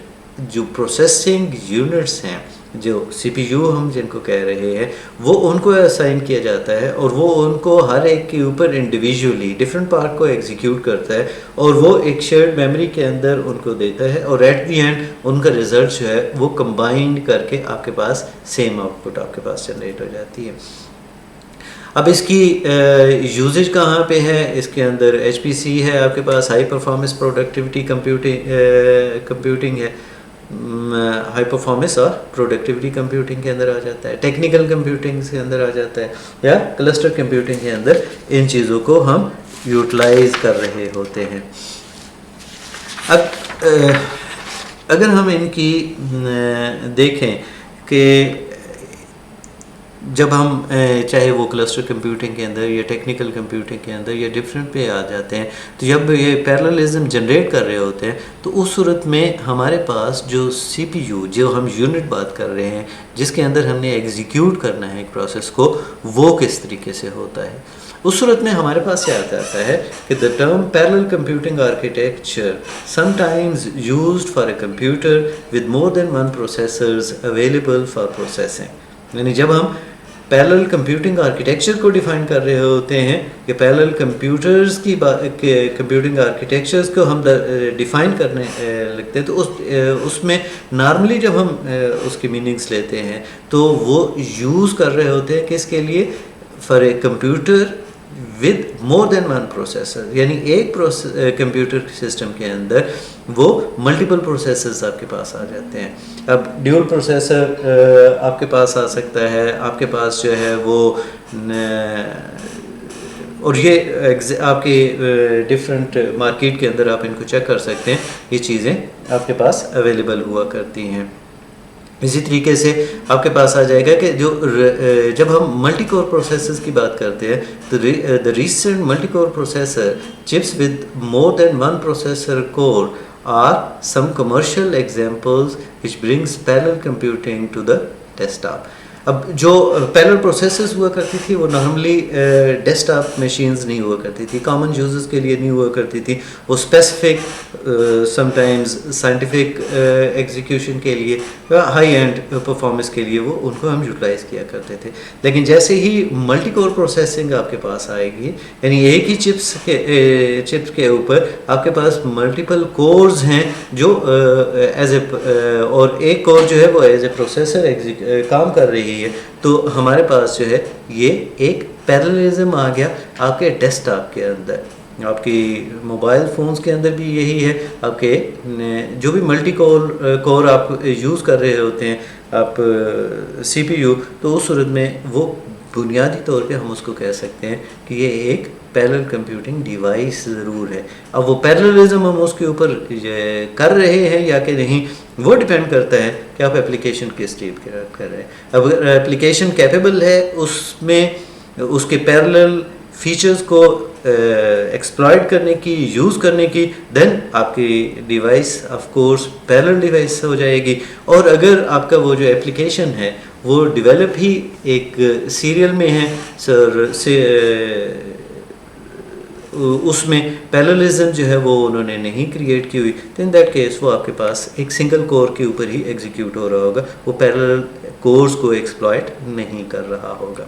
جو پروسیسنگ یونٹس ہیں، جو سی پی یو ہم جن کو کہہ رہے ہیں، وہ ان کو اسائن کیا جاتا ہے، اور وہ ان کو ہر ایک کے اوپر انڈیویجولی ڈفرینٹ پارٹ کو ایگزیکیوٹ کرتا ہے، اور وہ ایک شیئرڈ میموری کے اندر ان کو دیتا ہے، اور ایٹ دی اینڈ ان کا ریزلٹ جو ہے وہ کمبائنڈ کر کے آپ کے پاس سیم آؤٹ پٹ آپ کے پاس جنریٹ ہو جاتی ہے۔ اب اس کی یوزیج کہاں پہ ہے؟ اس کے اندر ایچ پی سی ہے آپ کے پاس، ہائی پرفارمنس پروڈکٹیوٹی کمپیوٹنگ ہے، ہائی پرفارمنس اور پروڈکٹیوٹی کمپیوٹنگ کے اندر آ جاتا ہے، ٹیکنیکل کمپیوٹنگ کے اندر آ جاتا ہے، یا کلسٹر کمپیوٹنگ کے اندر ان چیزوں کو ہم یوٹیلائز کر رہے ہوتے ہیں۔ اب اگر ہم ان کی دیکھیں کہ جب ہم چاہے وہ کلسٹر کمپیوٹنگ کے اندر یا ٹیکنیکل کمپیوٹنگ کے اندر یا ڈفرینٹ پہ آ جاتے ہیں، تو جب یہ پیراللزم جنریٹ کر رہے ہوتے ہیں تو اس صورت میں ہمارے پاس جو سی پی یو، جو ہم یونٹ بات کر رہے ہیں جس کے اندر ہم نے ایگزیکیوٹ کرنا ہے ایک پروسیس کو، وہ کس طریقے سے ہوتا ہے۔ اس صورت میں ہمارے پاس یہ آ جاتا ہے کہ the term parallel computing architecture sometimes used for a computer with more than one processors available for processing۔ یعنی جب ہم پیرلل کمپیوٹنگ آرکیٹیکچر کو ڈیفائن کر رہے ہوتے ہیں کہ پیرلل کمپیوٹرز کی کمپیوٹنگ آرکیٹیکچرز کو ہم ڈیفائن کرنے لگتے ہیں، تو اس میں نارملی جب ہم اس کی میننگز لیتے ہیں تو وہ یوز کر رہے ہوتے ہیں کس کے لیے؟ For a computer with more than one processor, یعنی ایک کمپیوٹر سسٹم کے اندر وہ ملٹیپل پروسیسرز آپ کے پاس آ جاتے ہیں۔ اب ڈیول پروسیسر آپ کے پاس آ سکتا ہے، آپ کے پاس جو ہے وہ، اور یہ آپ کے ڈفرینٹ مارکیٹ کے اندر آپ ان کو چیک کر سکتے ہیں، یہ چیزیں آپ کے پاس اویلیبل ہوا کرتی ہیں۔ اسی طریقے سے آپ کے پاس آ جائے گا کہ جب ہم ملٹی کور پروسیسرز کی بات کرتے ہیں تو the recent multi core processor chips with more than one processor core are some commercial examples which brings parallel computing to the desktop۔ اب جو پیرلل پروسیسرز ہوا کرتی تھی وہ نارملی ڈیسک ٹاپ مشینز نہیں ہوا کرتی تھی، کامن یوزرز کے لیے نہیں ہوا کرتی تھی، وہ specific some times scientific execution کے لیے، ہائی اینڈ پرفارمنس کے لیے وہ ان کو ہم یوٹیلائز کیا کرتے تھے۔ لیکن جیسے ہی ملٹی کور پروسیسنگ آپ کے پاس آئے گی، یعنی ایک ہی چپس کے اوپر آپ کے پاس ملٹیپل کورز ہیں جو ایز اے، اور ایک کور جو ہے وہ ایز اے پروسیسر کام کر رہی ہے، تو ہمارے پاس جو ہے یہ ایک پیراللزم آ گیا آپ کے ڈیسک ٹاپ کے اندر۔ آپ کی موبائل فونز کے اندر بھی یہی ہے، آپ کے جو بھی ملٹی کور آپ یوز کر رہے ہوتے ہیں آپ سی پی یو، تو اس صورت میں وہ بنیادی طور پہ ہم اس کو کہہ سکتے ہیں کہ یہ ایک پیرلل کمپیوٹنگ ڈیوائس ضرور ہے۔ اب وہ پیراللزم ہم اس کے اوپر کر رہے ہیں یا کہ نہیں، وہ ڈپینڈ کرتا ہے کہ آپ اپلیکیشن کس ٹائپ کے کر رہے ہیں۔ اب اگر اپلیکیشن کیپیبل ہے اس میں اس کے پیرلل فیچرز کو ایکسپلائٹ کرنے کی، یوز کرنے کی، دین آپ کی device of course parallel device ہو جائے گی۔ اور اگر آپ کا وہ جو اپلیکیشن ہے وہ ڈیولپ ہی ایک سیریل میں ہے سر، اس میں پیراللزم جو ہے وہ انہوں نے نہیں کریٹ کی ہوئی، تو ان دیٹ کیس وہ آپ کے پاس ایک سنگل کور کے اوپر ہی ایگزیکیوٹ ہو رہا ہوگا، وہ پیرالل کورز کو ایکسپلائٹ نہیں کر رہا ہوگا۔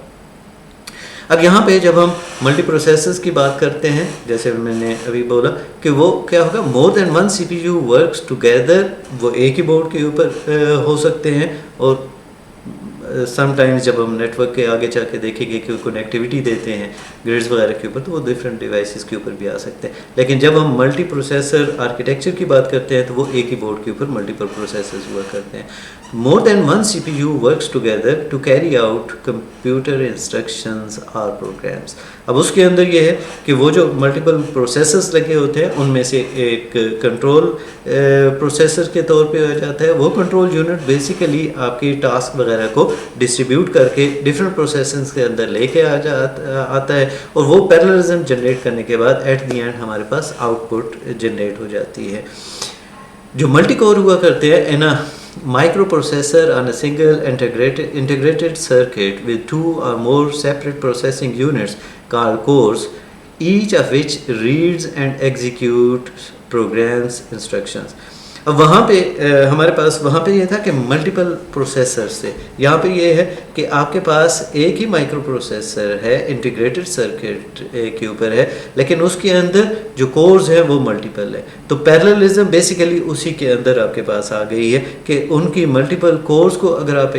اب یہاں پہ جب ہم ملٹی پروسیسرز کی بات کرتے ہیں، جیسے میں نے ابھی بولا کہ وہ کیا ہوگا، مور than one C P U works together, وہ ایک ہی بورڈ کے اوپر ہو سکتے ہیں، اور سم ٹائمز جب ہم نیٹ ورک کے آگے جا کے دیکھیں گے کہ کنیکٹیوٹی دیتے ہیں گریڈز وغیرہ کے اوپر، تو وہ ڈفرینٹ ڈیوائسز کے اوپر بھی آ سکتے ہیں۔ لیکن جب ہم ملٹی پروسیسر آرکیٹیکچر کی بات کرتے ہیں تو وہ ایک ہی بورڈ کے اوپر ملٹیپل پروسیسرز ہوا کرتے ہیں۔ More than one C P U works together to carry out computer instructions اور پروگرامس۔ اب اس کے اندر یہ ہے کہ وہ جو ملٹیپل پروسیسرز لگے ہوتے ہیں ان میں سے ایک کنٹرول پروسیسر کے طور پہ ہو جاتا ہے، وہ کنٹرول یونٹ بیسیکلی آپ کی ٹاسک وغیرہ کو ڈسٹریبیوٹ کر کے ڈفرینٹ پروسیسنگز کے اندر لے کے آتا ہے، اور وہ پیراللزم جنریٹ کرنے کے بعد ایٹ دی اینڈ ہمارے پاس آؤٹ پٹ جنریٹ ہو جاتی ہے۔ جو ملٹی کور ہوا کرتے ہیں microprocessor on a single integrated circuit with 2 or more separate processing units called cores, each of which reads and executes programs instructions. اب وہاں پہ ہمارے پاس وہاں پہ یہ تھا کہ ملٹیپل پروسیسر سے، یہاں پہ یہ ہے کہ آپ کے پاس ایک ہی مائکرو پروسیسر ہے، انٹیگریٹڈ سرکٹ کے اوپر ہے، لیکن اس کے اندر جو کورز ہیں وہ ملٹیپل ہے. تو پیرللزم بیسیکلی اسی کے اندر آپ کے پاس آ گئی ہے کہ ان کی ملٹیپل کورز کو اگر آپ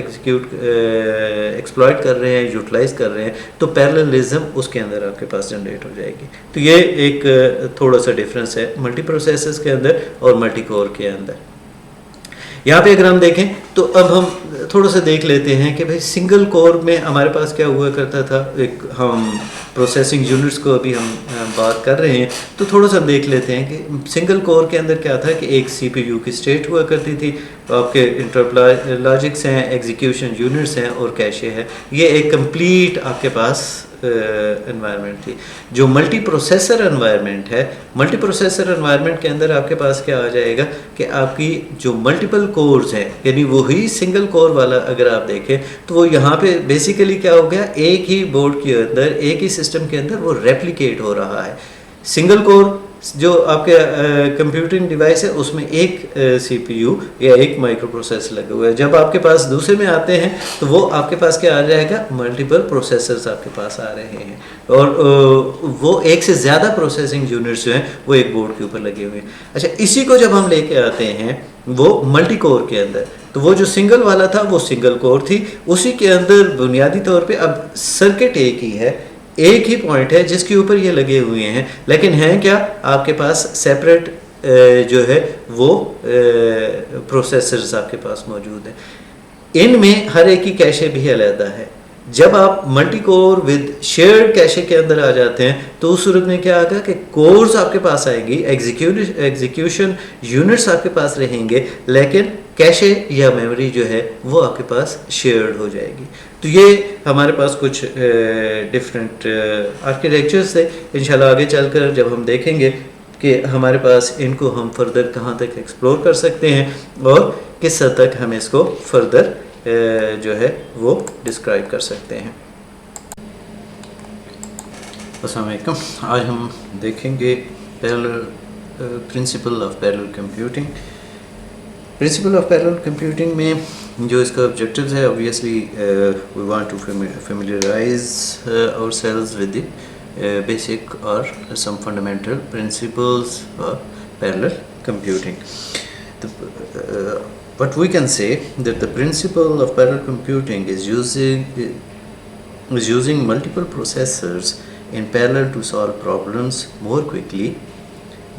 ایکسپلائٹ کر رہے ہیں، یوٹیلائز کر رہے ہیں، تو پیرللزم اس کے اندر آپ کے پاس جنریٹ ہو جائے گی. تو یہ ایک تھوڑا سا ڈفرینس ہے ملٹی پروسیسرز کے اندر اور ملٹی کور کے اندر. یہاں پہ اگر ہم دیکھیں تو اب ہم تھوڑا سا دیکھ لیتے ہیں کہ بھائی سنگل کور میں ہمارے پاس کیا ہوا کرتا تھا. ایک ہم پروسیسنگ یونٹس کو ابھی ہم بات کر رہے ہیں تو تھوڑا سا دیکھ لیتے ہیں کہ سنگل کور کے اندر کیا تھا کہ ایک سی پی یو کی اسٹیٹ ہوا کرتی تھی، آپ کے لاجکس ہیں، ایگزیکیوشن یونٹس ہیں اور کیشے ہے. یہ ایک کمپلیٹ آپ کے پاس انوائرمنٹ تھی. جو ملٹی پروسیسر انوائرمنٹ ہے، ملٹی پروسیسر انوائرمنٹ کے اندر آپ کے پاس کیا آ جائے گا کہ آپ کی جو ملٹیپل کورز ہیں، یعنی وہی سنگل کور والا اگر آپ دیکھیں تو وہ یہاں پہ بیسیکلی کیا ہو گیا، ایک ہی بورڈ کے اندر، ایک ہی سسٹم کے اندر وہ ریپلیکیٹ ہو رہا ہے. سنگل کور جو آپ کے کمپیوٹنگ ڈیوائس ہے اس میں ایک سی پی یو یا ایک مائکرو پروسیسر لگا ہوا ہے. جب آپ کے پاس دوسرے میں آتے ہیں تو وہ آپ کے پاس کیا آ جائے گا، ملٹیپل پروسیسرز آپ کے پاس آ رہے ہیں اور وہ ایک سے زیادہ پروسیسنگ یونٹس جو ہیں وہ ایک بورڈ کے اوپر لگے ہوئے ہیں. اچھا، اسی کو جب ہم لے کے آتے ہیں وہ ملٹی کور کے اندر، تو وہ جو سنگل والا تھا وہ سنگل کور تھی، اسی کے اندر بنیادی طور پہ اب سرکٹ ایک ہی ہے، ایک ہی پوائنٹ ہے جس کے اوپر یہ لگے ہوئے ہیں، لیکن ہیں کیا آپ کے پاس سیپریٹ جو ہے وہ پروسیسرز آپ کے پاس موجود ہیں. ان میں ہر ایک کی کیشے بھی علیحدہ ہے. جب آپ multicore with shared cache کے اندر آ جاتے ہیں تو اس صورت میں کیا آگا کہ کورز آپ کے پاس آئیں گی، ایگزیکیوشن یونٹس آپ کے پاس رہیں گے، لیکن کیشے یا میموری جو ہے وہ آپ کے پاس شیئرڈ ہو جائے گی. تو یہ ہمارے پاس کچھ ڈفرینٹ آرکیٹیکچرس تھے. انشاءاللہ آگے چل کر جب ہم دیکھیں گے کہ ہمارے پاس ان کو ہم فردر کہاں تک ایکسپلور کر سکتے ہیں اور کس حد تک ہم اس کو فردر جو ہے وہ ڈسکرائب کر سکتے ہیں. السلام علیکم. آج ہم دیکھیں گے principle of parallel computing. Principle of parallel computing میں جو اس کا آبجیکٹیوز ہے، obviously we want to familiarize ourselves with the basic or some fundamental principles of parallel computing. But we can say that the principle of parallel computing is using multiple processors in parallel to solve problems more quickly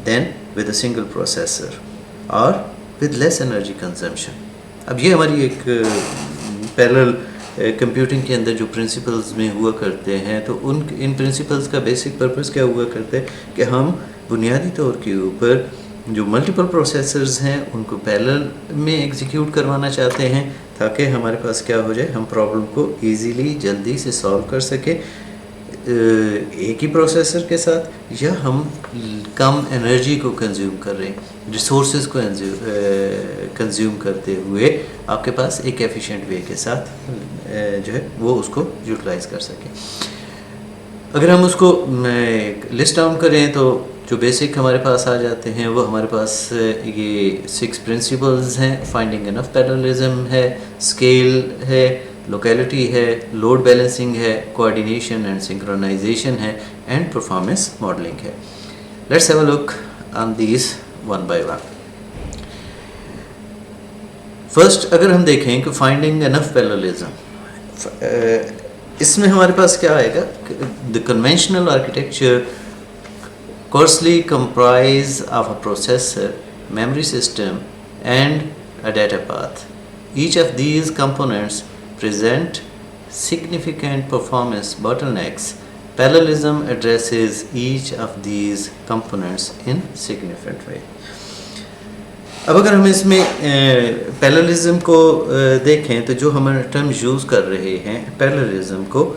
than with a single processor or with less energy consumption. اب یہ ہماری ایک parallel computing کے اندر جو principles میں ہوا کرتے ہیں، تو ان پرنسپلز کا بیسک پرپس کیا ہوا کرتا ہے کہ ہم بنیادی طور کے اوپر جو ملٹیپل پروسیسرز ہیں ان کو پیرلل میں ایگزیکیوٹ کروانا چاہتے ہیں تاکہ ہمارے پاس کیا ہو جائے، ہم پرابلم کو ایزیلی جلدی سے سالو کر سکیں ایک ہی پروسیسر کے ساتھ، یا ہم کم انرجی کو کنزیوم کر رہے ہیں، ریسورسز کو کنزیوم کرتے ہوئے آپ کے پاس ایک ایفیشینٹ وے کے ساتھ جو ہے وہ اس کو یوٹیلائز کر سکیں. اگر ہم اس کو لسٹ ڈاؤن کریں تو جو بیسک ہمارے پاس آ جاتے ہیں وہ ہمارے پاس یہ 6 پرنسپلز ہیں. فائنڈنگ انف پیرللزم ہے، اسکیل ہے، لوکیلٹی ہے، لوڈ بیلنسنگ ہے، کوآرڈینیشن اینڈ سنکرونائزیشن ہے، اینڈ پرفارمنس ماڈلنگ ہے. Let's have a look on these one by one. First اگر ہم دیکھیں کہ فائنڈنگ انف پیرللزم، اس میں ہمارے پاس کیا آئے گا، the conventional architecture coarsely comprise of a processor, memory system and a data path. Each of these components present significant performance bottlenecks. Parallelism addresses each of these components in significant way. اب اگر ہم اس میں پیرللزم کو دیکھیں تو جو ہم term use کر رہے ہیں پیرللزم کو،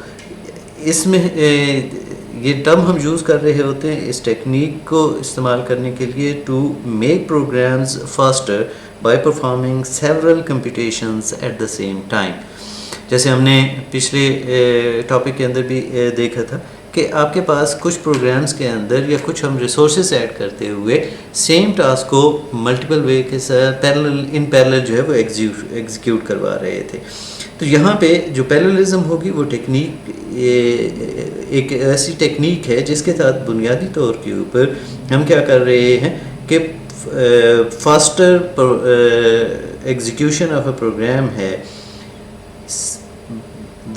اس میں یہ ٹرم ہم یوز کر رہے ہوتے ہیں اس ٹیکنیک کو استعمال کرنے کے لیے to make programs faster by performing several computations at the same time. جیسے ہم نے پچھلے ٹاپک کے اندر بھی دیکھا تھا کہ آپ کے پاس کچھ پروگرامز کے اندر یا کچھ ہم ریسورسز ایڈ کرتے ہوئے سیم ٹاسک کو ملٹیپل وے کے ساتھ ان پیرلل جو ہے وہ ایگزیکیوٹ کروا رہے تھے. تو یہاں پہ جو پیرللزم ہوگی وہ ٹیکنیک ایک ایسی ٹیکنیک ہے جس کے ساتھ بنیادی طور کے اوپر ہم کیا کر رہے ہیں کہ faster execution of a program ہے,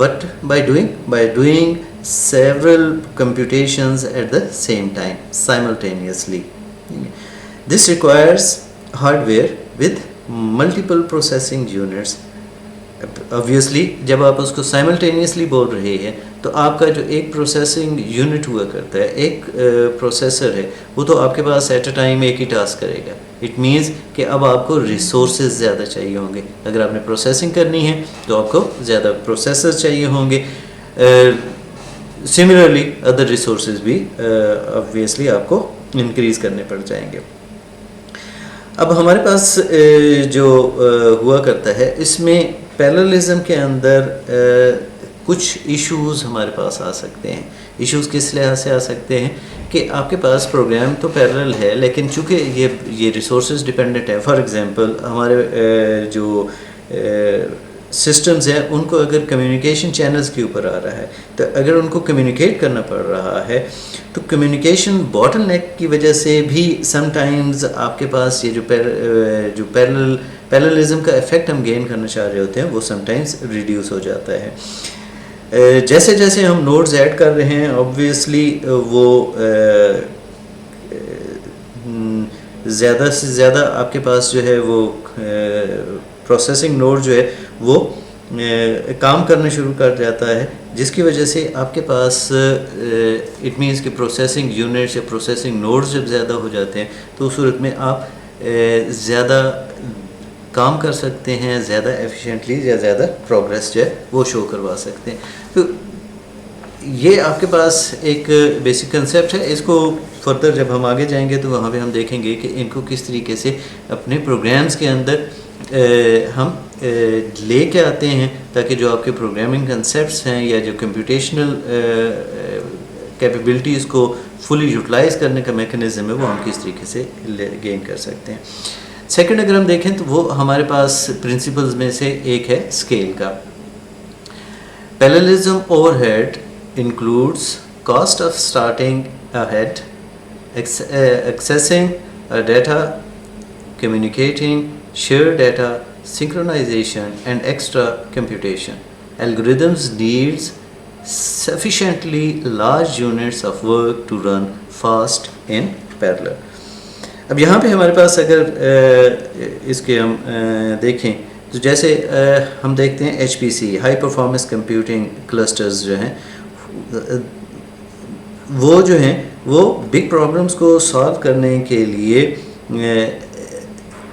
but by doing several computations at the same time simultaneously. This requires hardware with multiple processing units. Obviously جب آپ اس کو سائملٹینیسلی بول رہے ہیں تو آپ کا جو ایک پروسیسنگ یونٹ ہوا کرتا ہے, ایک پروسیسر ہے, وہ تو آپ کے پاس ایٹ اے ٹائم ایک ہی ٹاسک کرے گا. اٹ مینس کہ اب آپ کو ریسورسز زیادہ چاہیے ہوں گے. اگر آپ نے پروسیسنگ کرنی ہے تو آپ کو زیادہ پروسیسر چاہیے ہوں گے. سملرلی ادر ریسورسز بھی obviously آپ کو انکریز کرنے پڑ جائیں گے. اب ہمارے پاس جو ہوا کرتا ہے اس میں پیرللزم کے اندر کچھ ایشوز ہمارے پاس آ سکتے ہیں. ایشوز کس لحاظ سے آ سکتے ہیں کہ آپ کے پاس پروگرام تو پیرلل ہے لیکن چونکہ یہ ریسورسز ڈپینڈنٹ ہے. فار ایگزامپل ہمارے جو سسٹمز ہیں ان کو اگر کمیونیکیشن چینلز کے اوپر آ رہا ہے تو اگر ان کو کمیونیکیٹ کرنا پڑ رہا ہے تو کمیونیکیشن باٹل نیک کی وجہ سے بھی سم ٹائمز آپ کے پاس یہ جو پیرللزم کا افیکٹ ہم گین کرنا چاہ رہے ہوتے ہیں وہ سم ٹائمز ریڈیوس ہو جاتا ہے. جیسے جیسے ہم نوڈز ایڈ کر رہے ہیں obviously وہ زیادہ سے زیادہ آپ کے پاس جو ہے وہ پروسیسنگ نوڈ جو ہے وہ کام کرنا شروع کر جاتا ہے, جس کی وجہ سے آپ کے پاس اٹ مینس کہ پروسیسنگ یونٹس یا پروسیسنگ نوڈز جب زیادہ ہو جاتے ہیں تو اس صورت میں آپ زیادہ کام کر سکتے ہیں, زیادہ ایفیشینٹلی یا زیادہ پروگریس جو ہے وہ شو کروا سکتے ہیں. تو یہ آپ کے پاس ایک بیسک کنسیپٹ ہے. اس کو فردر جب ہم آگے جائیں گے تو وہاں پہ ہم دیکھیں گے کہ ان کو کس طریقے سے اپنے پروگرامز کے اندر ہم لے کے آتے ہیں تاکہ جو آپ کے پروگرامنگ کنسیپٹس ہیں یا جو کمپیوٹیشنل کیپیبلٹیز کو فلی یوٹیلائز کرنے کا میکنزم ہے وہ ہم کس طریقے سے گین کر سکتے ہیں. سیکنڈ اگر ہم دیکھیں تو وہ ہمارے پاس پرنسپلز میں سے ایک ہے اسکیل کا. Parallelism overhead includes cost of starting ahead, accessing data, communicating, share data, synchronization and extra computation. Algorithms needs sufficiently large units of work to run fast in parallel. اب یہاں پہ ہمارے پاس اگر اس کے ہم دیکھیں تو جیسے ہم دیکھتے ہیں ایچ پی سی ہائی پرفارمنس کمپیوٹنگ کلسٹرز جو ہیں وہ بگ پرابلمس کو سالو کرنے کے لیے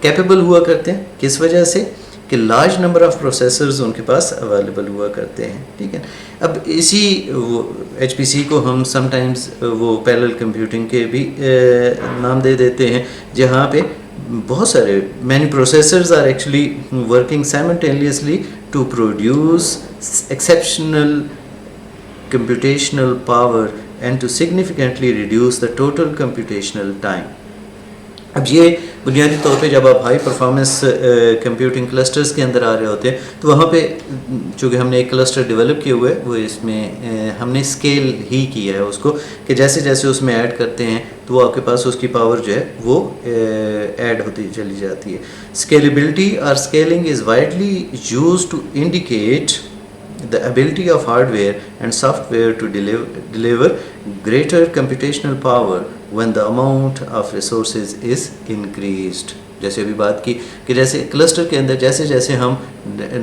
کیپیبل ہوا کرتے ہیں. کس وجہ سے کہ لارج نمبر آف پروسیسرز ان کے پاس اویلیبل ہوا کرتے ہیں. ٹھیک ہے, اب اسی ایچ پی سی کو ہم سم ٹائمز وہ پیرلل کمپیوٹنگ کے بھی نام دے دیتے ہیں, جہاں پہ بہت سارے many processors are actually working simultaneously to produce exceptional computational power and to significantly reduce the total computational time. اب یہ بنیادی طور پہ جب آپ ہائی پرفارمنس کمپیوٹنگ کلسٹرز کے اندر آ رہے ہوتے ہیں تو وہاں پہ چونکہ ہم نے ایک کلسٹر ڈیولپ کیے ہوئے وہ اس میں ہم نے اسکیل ہی کیا ہے اس کو کہ جیسے جیسے اس میں ایڈ کرتے ہیں تو وہ آپ کے پاس اس کی پاور جو ہے وہ ایڈ ہوتی چلی جاتی ہے. اسکیلیبلٹی اور scaling is widely use to indicate the ability of hardware and software to deliver greater computational power when the amount of resources is increased. جیسے ابھی بات کی کہ جیسے کلسٹر کے اندر جیسے جیسے ہم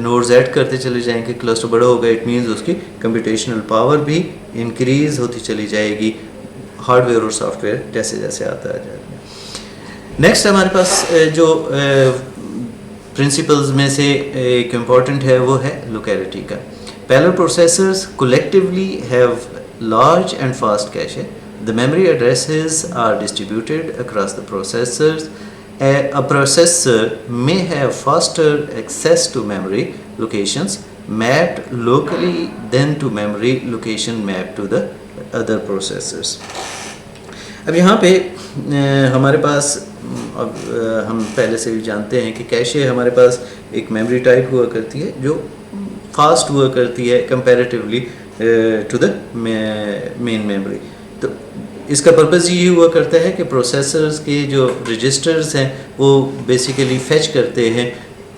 نوڈز ایڈ کرتے چلے جائیں گے کلسٹر بڑا ہوگا, اٹ مینز اس کی کمپیوٹیشنل پاور بھی انکریز ہوتی چلی جائے گی ہارڈ ویئر اور سافٹ ویئر جیسے جیسے آتا جائے گا. نیکسٹ ہمارے پاس جو پرنسپلز میں سے ایک امپورٹنٹ ہے وہ ہے لوکیلٹی کا. Parallel processors collectively have large and fast cache. The memory addresses are distributed across the processors A processor may have faster access to memory locations mapped locally than to memory location mapped to the other processors. اب یہاں پہ ہمارے پاس ہم پہلے سے بھی جانتے ہیں کہ کیشے ہمارے پاس ایک میموری ٹائپ ہوا کرتی ہے جو فاسٹ ہوا کرتی ہے comparatively to the main memory. تو اس کا پرپز یہ ہوا کرتا ہے کہ پروسیسرز کے جو رجسٹرز ہیں وہ بیسیکلی فیچ کرتے ہیں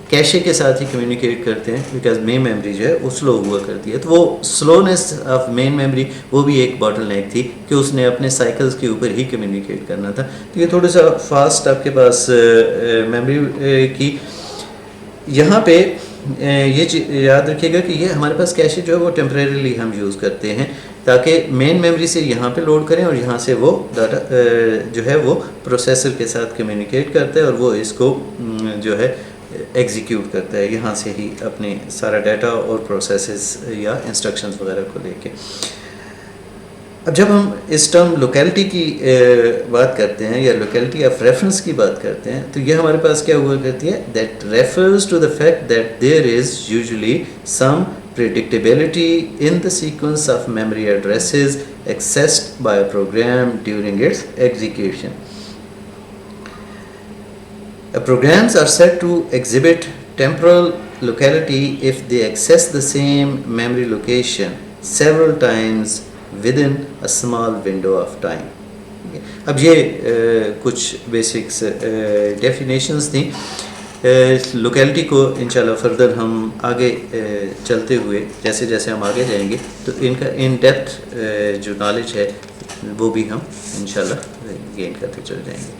کیشے کے ساتھ ہی کمیونیکیٹ کرتے ہیں بیکاز مین میموری جو ہے وہ سلو ہوا کرتی ہے. تو وہ سلونیس آف مین میموری وہ بھی ایک باٹل نیک تھی کہ اس نے اپنے سائیکلز کے اوپر ہی کمیونیکیٹ کرنا تھا. تو یہ تھوڑا سا فاسٹ آپ کے پاس میموری کی. یہاں پہ یہ یاد رکھیے گا کہ یہ ہمارے پاس کیشے جو ہے وہ ٹیمپریریلی ہم یوز کرتے ہیں تاکہ مین میموری سے یہاں پہ لوڈ کریں اور یہاں سے وہ ڈاٹا جو ہے وہ پروسیسر کے ساتھ کمیونیکیٹ کرتا ہے اور وہ اس کو جو ہے ایگزیکیوٹ کرتا ہے یہاں سے ہی اپنے سارا ڈیٹا اور پروسیسز یا انسٹرکشنز وغیرہ کو لے کے. اب جب ہم اس ٹرم لوکیلٹی کی بات کرتے ہیں یا لوکیلٹی آف ریفرنس کی بات کرتے ہیں تو یہ ہمارے پاس کیا ہوا کرتی ہے that refers to the fact that there is usually some predictability in the sequence of memory addresses accessed by a program during its execution. Programs are said to exhibit temporal locality if they access the same memory location several times within a small window of time. اب یہ کچھ basics definitions تھیں. Locality کو انشاءاللہ further ہم آگے چلتے ہوئے جیسے جیسے ہم آگے جائیں گے تو ان کا ان ڈیپتھ جو نالج ہے وہ بھی ہم انشاءاللہ گین کرتے چل جائیں گے.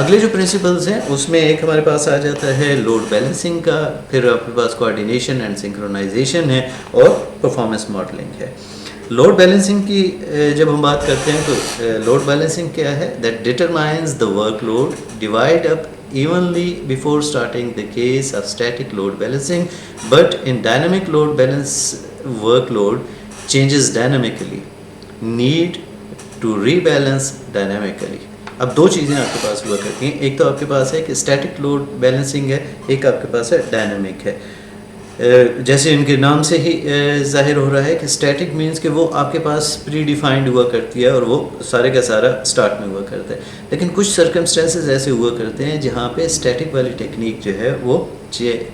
اگلے جو پرنسپلز ہیں اس میں ایک ہمارے پاس آ جاتا ہے لوڈ بیلنسنگ کا, پھر آپ کے پاس کوآرڈینیشن اینڈ سنکرونائزیشن ہے اور پرفارمنس ماڈلنگ ہے. لوڈ بیلنسنگ کی جب ہم بات کرتے ہیں تو لوڈ بیلنسنگ کیا ہے that determines the work load divide up evenly before starting the case of static load balancing, but in dynamic load balance workload changes dynamically, need to rebalance dynamically. اب دو چیزیں آپ کے پاس ہوا کرتی ہیں, ایک تو آپ کے پاس ہے کہ اسٹیٹک لوڈ بیلنسنگ ہے, ایک آپ کے پاس ہے ڈائنامک ہے. جیسے ان کے نام سے ہی ظاہر ہو رہا ہے کہ اسٹیٹک مینس کہ وہ آپ کے پاس پری ڈیفائنڈ ہوا کرتی ہے اور وہ سارے کا سارا اسٹارٹ میں ہوا کرتا ہے. لیکن کچھ سرکمسٹینسز ایسے ہوا کرتے ہیں جہاں پہ اسٹیٹک والی ٹیکنیک جو ہے وہ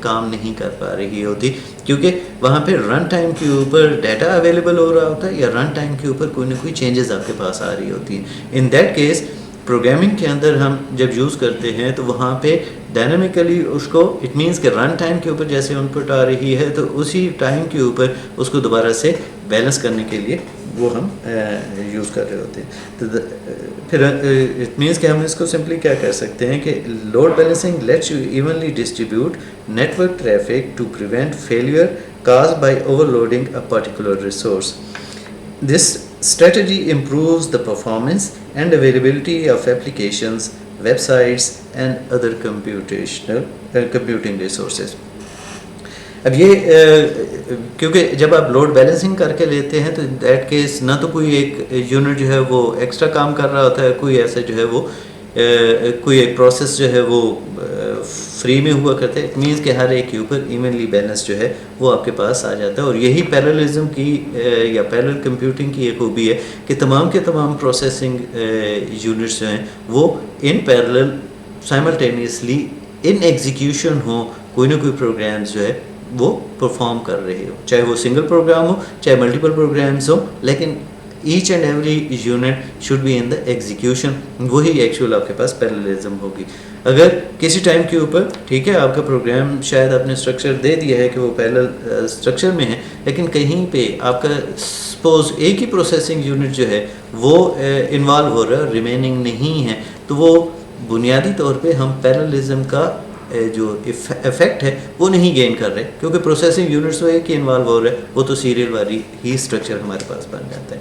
کام نہیں کر پا رہی ہوتی کیونکہ وہاں پہ رن ٹائم کے اوپر ڈیٹا اویلیبل ہو رہا ہوتا ہے یا رن ٹائم کے اوپر کوئی نہ کوئی چینجز آپ کے پاس آ رہی ہوتی ہیں. ان دیٹ کیس پروگرامنگ کے اندر ہم جب یوز کرتے ہیں تو وہاں پہ ڈائنامکلی اس کو اٹ مینس کہ رن ٹائم کے اوپر جیسے ان پٹ آ رہی ہے تو اسی ٹائم کے اوپر اس کو دوبارہ سے بیلنس کرنے کے لیے وہ ہم یوز کر رہے ہوتے ہیں. تو پھر اٹ مینس کہ ہم اس کو سمپلی کیا کر سکتے ہیں کہ load balancing lets you evenly distribute network traffic to prevent failure caused by overloading a particular resource. This strategy improves the performance and availability of applications, websites and other computing resources. اب یہ کیونکہ جب آپ load balancing کر کے لیتے ہیں تو دیٹ کیس نہ تو کوئی ایک یونٹ جو ہے وہ ایکسٹرا کام کر رہا ہوتا ہے, کوئی ایسا جو ہے وہ کوئی ایک پروسیس جو ہے وہ فری میں ہوا کرتا ہے. اٹ مینس کہ ہر ایک کے اوپر ایونلی بیلنس جو ہے وہ آپ کے پاس آ جاتا ہے. اور یہی پیرلزم کی یا پیرل کمپیوٹنگ کی ایک خوبی ہے کہ تمام کے تمام پروسیسنگ یونٹس جو ہیں وہ in parallel simultaneously in execution ہوں, کوئی نہ کوئی پروگرامز جو ہے وہ پرفارم کر رہے ہو, چاہے وہ سنگل پروگرام ہو چاہے ملٹیپل پروگرامز ہوں, لیکن each and every unit should be in the execution. وہی ایکچوئل آپ کے پاس پیرلزم ہوگی. اگر کسی ٹائم کے اوپر ٹھیک ہے آپ کا پروگرام شاید آپ نے اسٹرکچر دے دیا ہے کہ وہ پیرل اسٹرکچر میں ہے, لیکن کہیں پہ آپ کا سپوز ایک ہی پروسیسنگ یونٹ جو ہے وہ انوالو ہو رہا ہے, ریمیننگ نہیں ہے, تو وہ بنیادی طور پہ ہم پیرلزم کا جو افیکٹ ہے وہ نہیں گین کر رہے کیونکہ پروسیسنگ یونٹس وہ ایک ہی انوالو ہو رہے, وہ تو سیریل والی ہی اسٹرکچر ہمارے پاس بن جاتا ہے.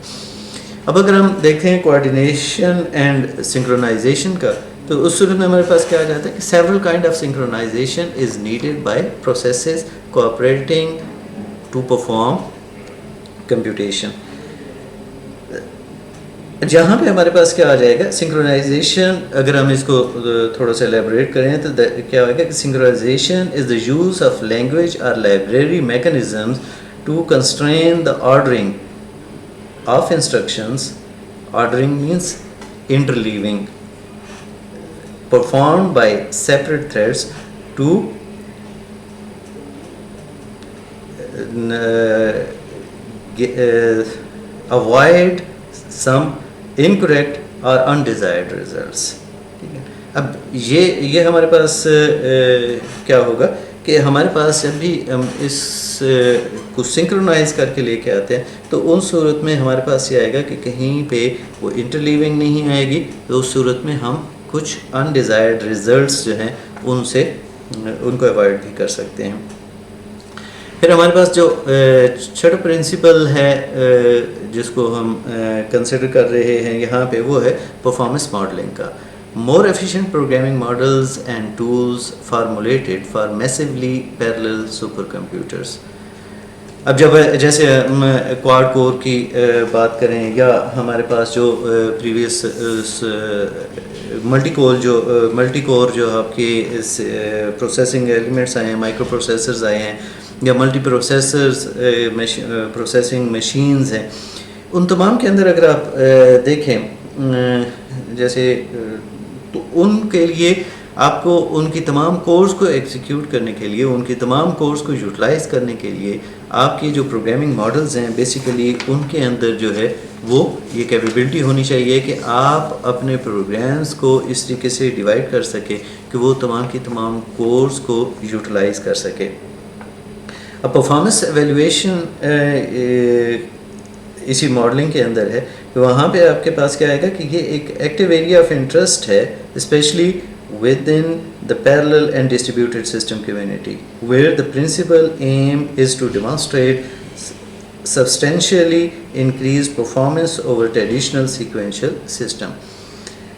اب اگر ہم دیکھیں کوآرڈینیشن اینڈ سنکرونائزیشن کا تو اس صورت میں ہمارے پاس کیا آ جاتا ہے کہ several kind of synchronisation is needed by processes cooperating to perform computation. جہاں پہ ہمارے پاس کیا آ جائے گا سنکرونائزیشن. اگر ہم اس کو تھوڑا سا ایلیبوریٹ کریں تو کیا ہوگا کہ synchronization is the use of language or library mechanisms to constrain the ordering of instructions. Ordering means interleaving performed by separate threads to avoid some incorrect or undesired results. اب یہ ہمارے پاس کیا ہوگا کہ ہمارے پاس جب بھی ہم اس کو سنکرونائز کر کے لے کے آتے ہیں تو ان صورت میں ہمارے پاس یہ آئے گا کہ کہیں پہ وہ انٹرلیونگ نہیں آئے گی. تو اس صورت میں ہم کچھ انڈیزائرڈ ریزلٹس جو ہیں ان کو اوائڈ بھی کر سکتے ہیں. پھر ہمارے پاس جو چھٹا پرنسپل ہے جس کو ہم کنسیڈر کر رہے ہیں یہاں پہ وہ ہے پرفارمنس ماڈلنگ کا. More efficient programming models and tools formulated for massively parallel super computers جب جیسے ہم کواد کور کی بات کریں یا ہمارے پاس جو پریویس ملٹی کور جو آپ کے پروسیسنگ ایلیمنٹس آئے ہیں مائکرو پروسیسرز آئے ہیں یا ملٹی پروسیسرز پروسیسنگ مشینز ہیں, ان تمام کے اندر اگر آپ دیکھیں جیسے تو ان کے لیے آپ کو ان کی تمام کورس کو ایگزیکیوٹ کرنے کے لیے ان کی تمام کورس کو یوٹیلائز کرنے کے لیے آپ کی جو پروگرامنگ ماڈلز ہیں بیسیکلی ان کے اندر جو ہے وہ یہ کیپیبلٹی ہونی چاہیے کہ آپ اپنے پروگرامز کو اس طریقے سے ڈیوائڈ کر سکیں کہ وہ تمام کی تمام کورس کو یوٹیلائز کر سکے. اب پرفارمنس ایویلویشن اسی ماڈلنگ کے اندر ہے کہ وہاں پہ آپ کے پاس کیا آئے گا کہ یہ ایک ایکٹیو ایریا آف انٹرسٹ ہے especially within the parallel and distributed system community, where the principal aim is to demonstrate substantially increased performance over traditional sequential system.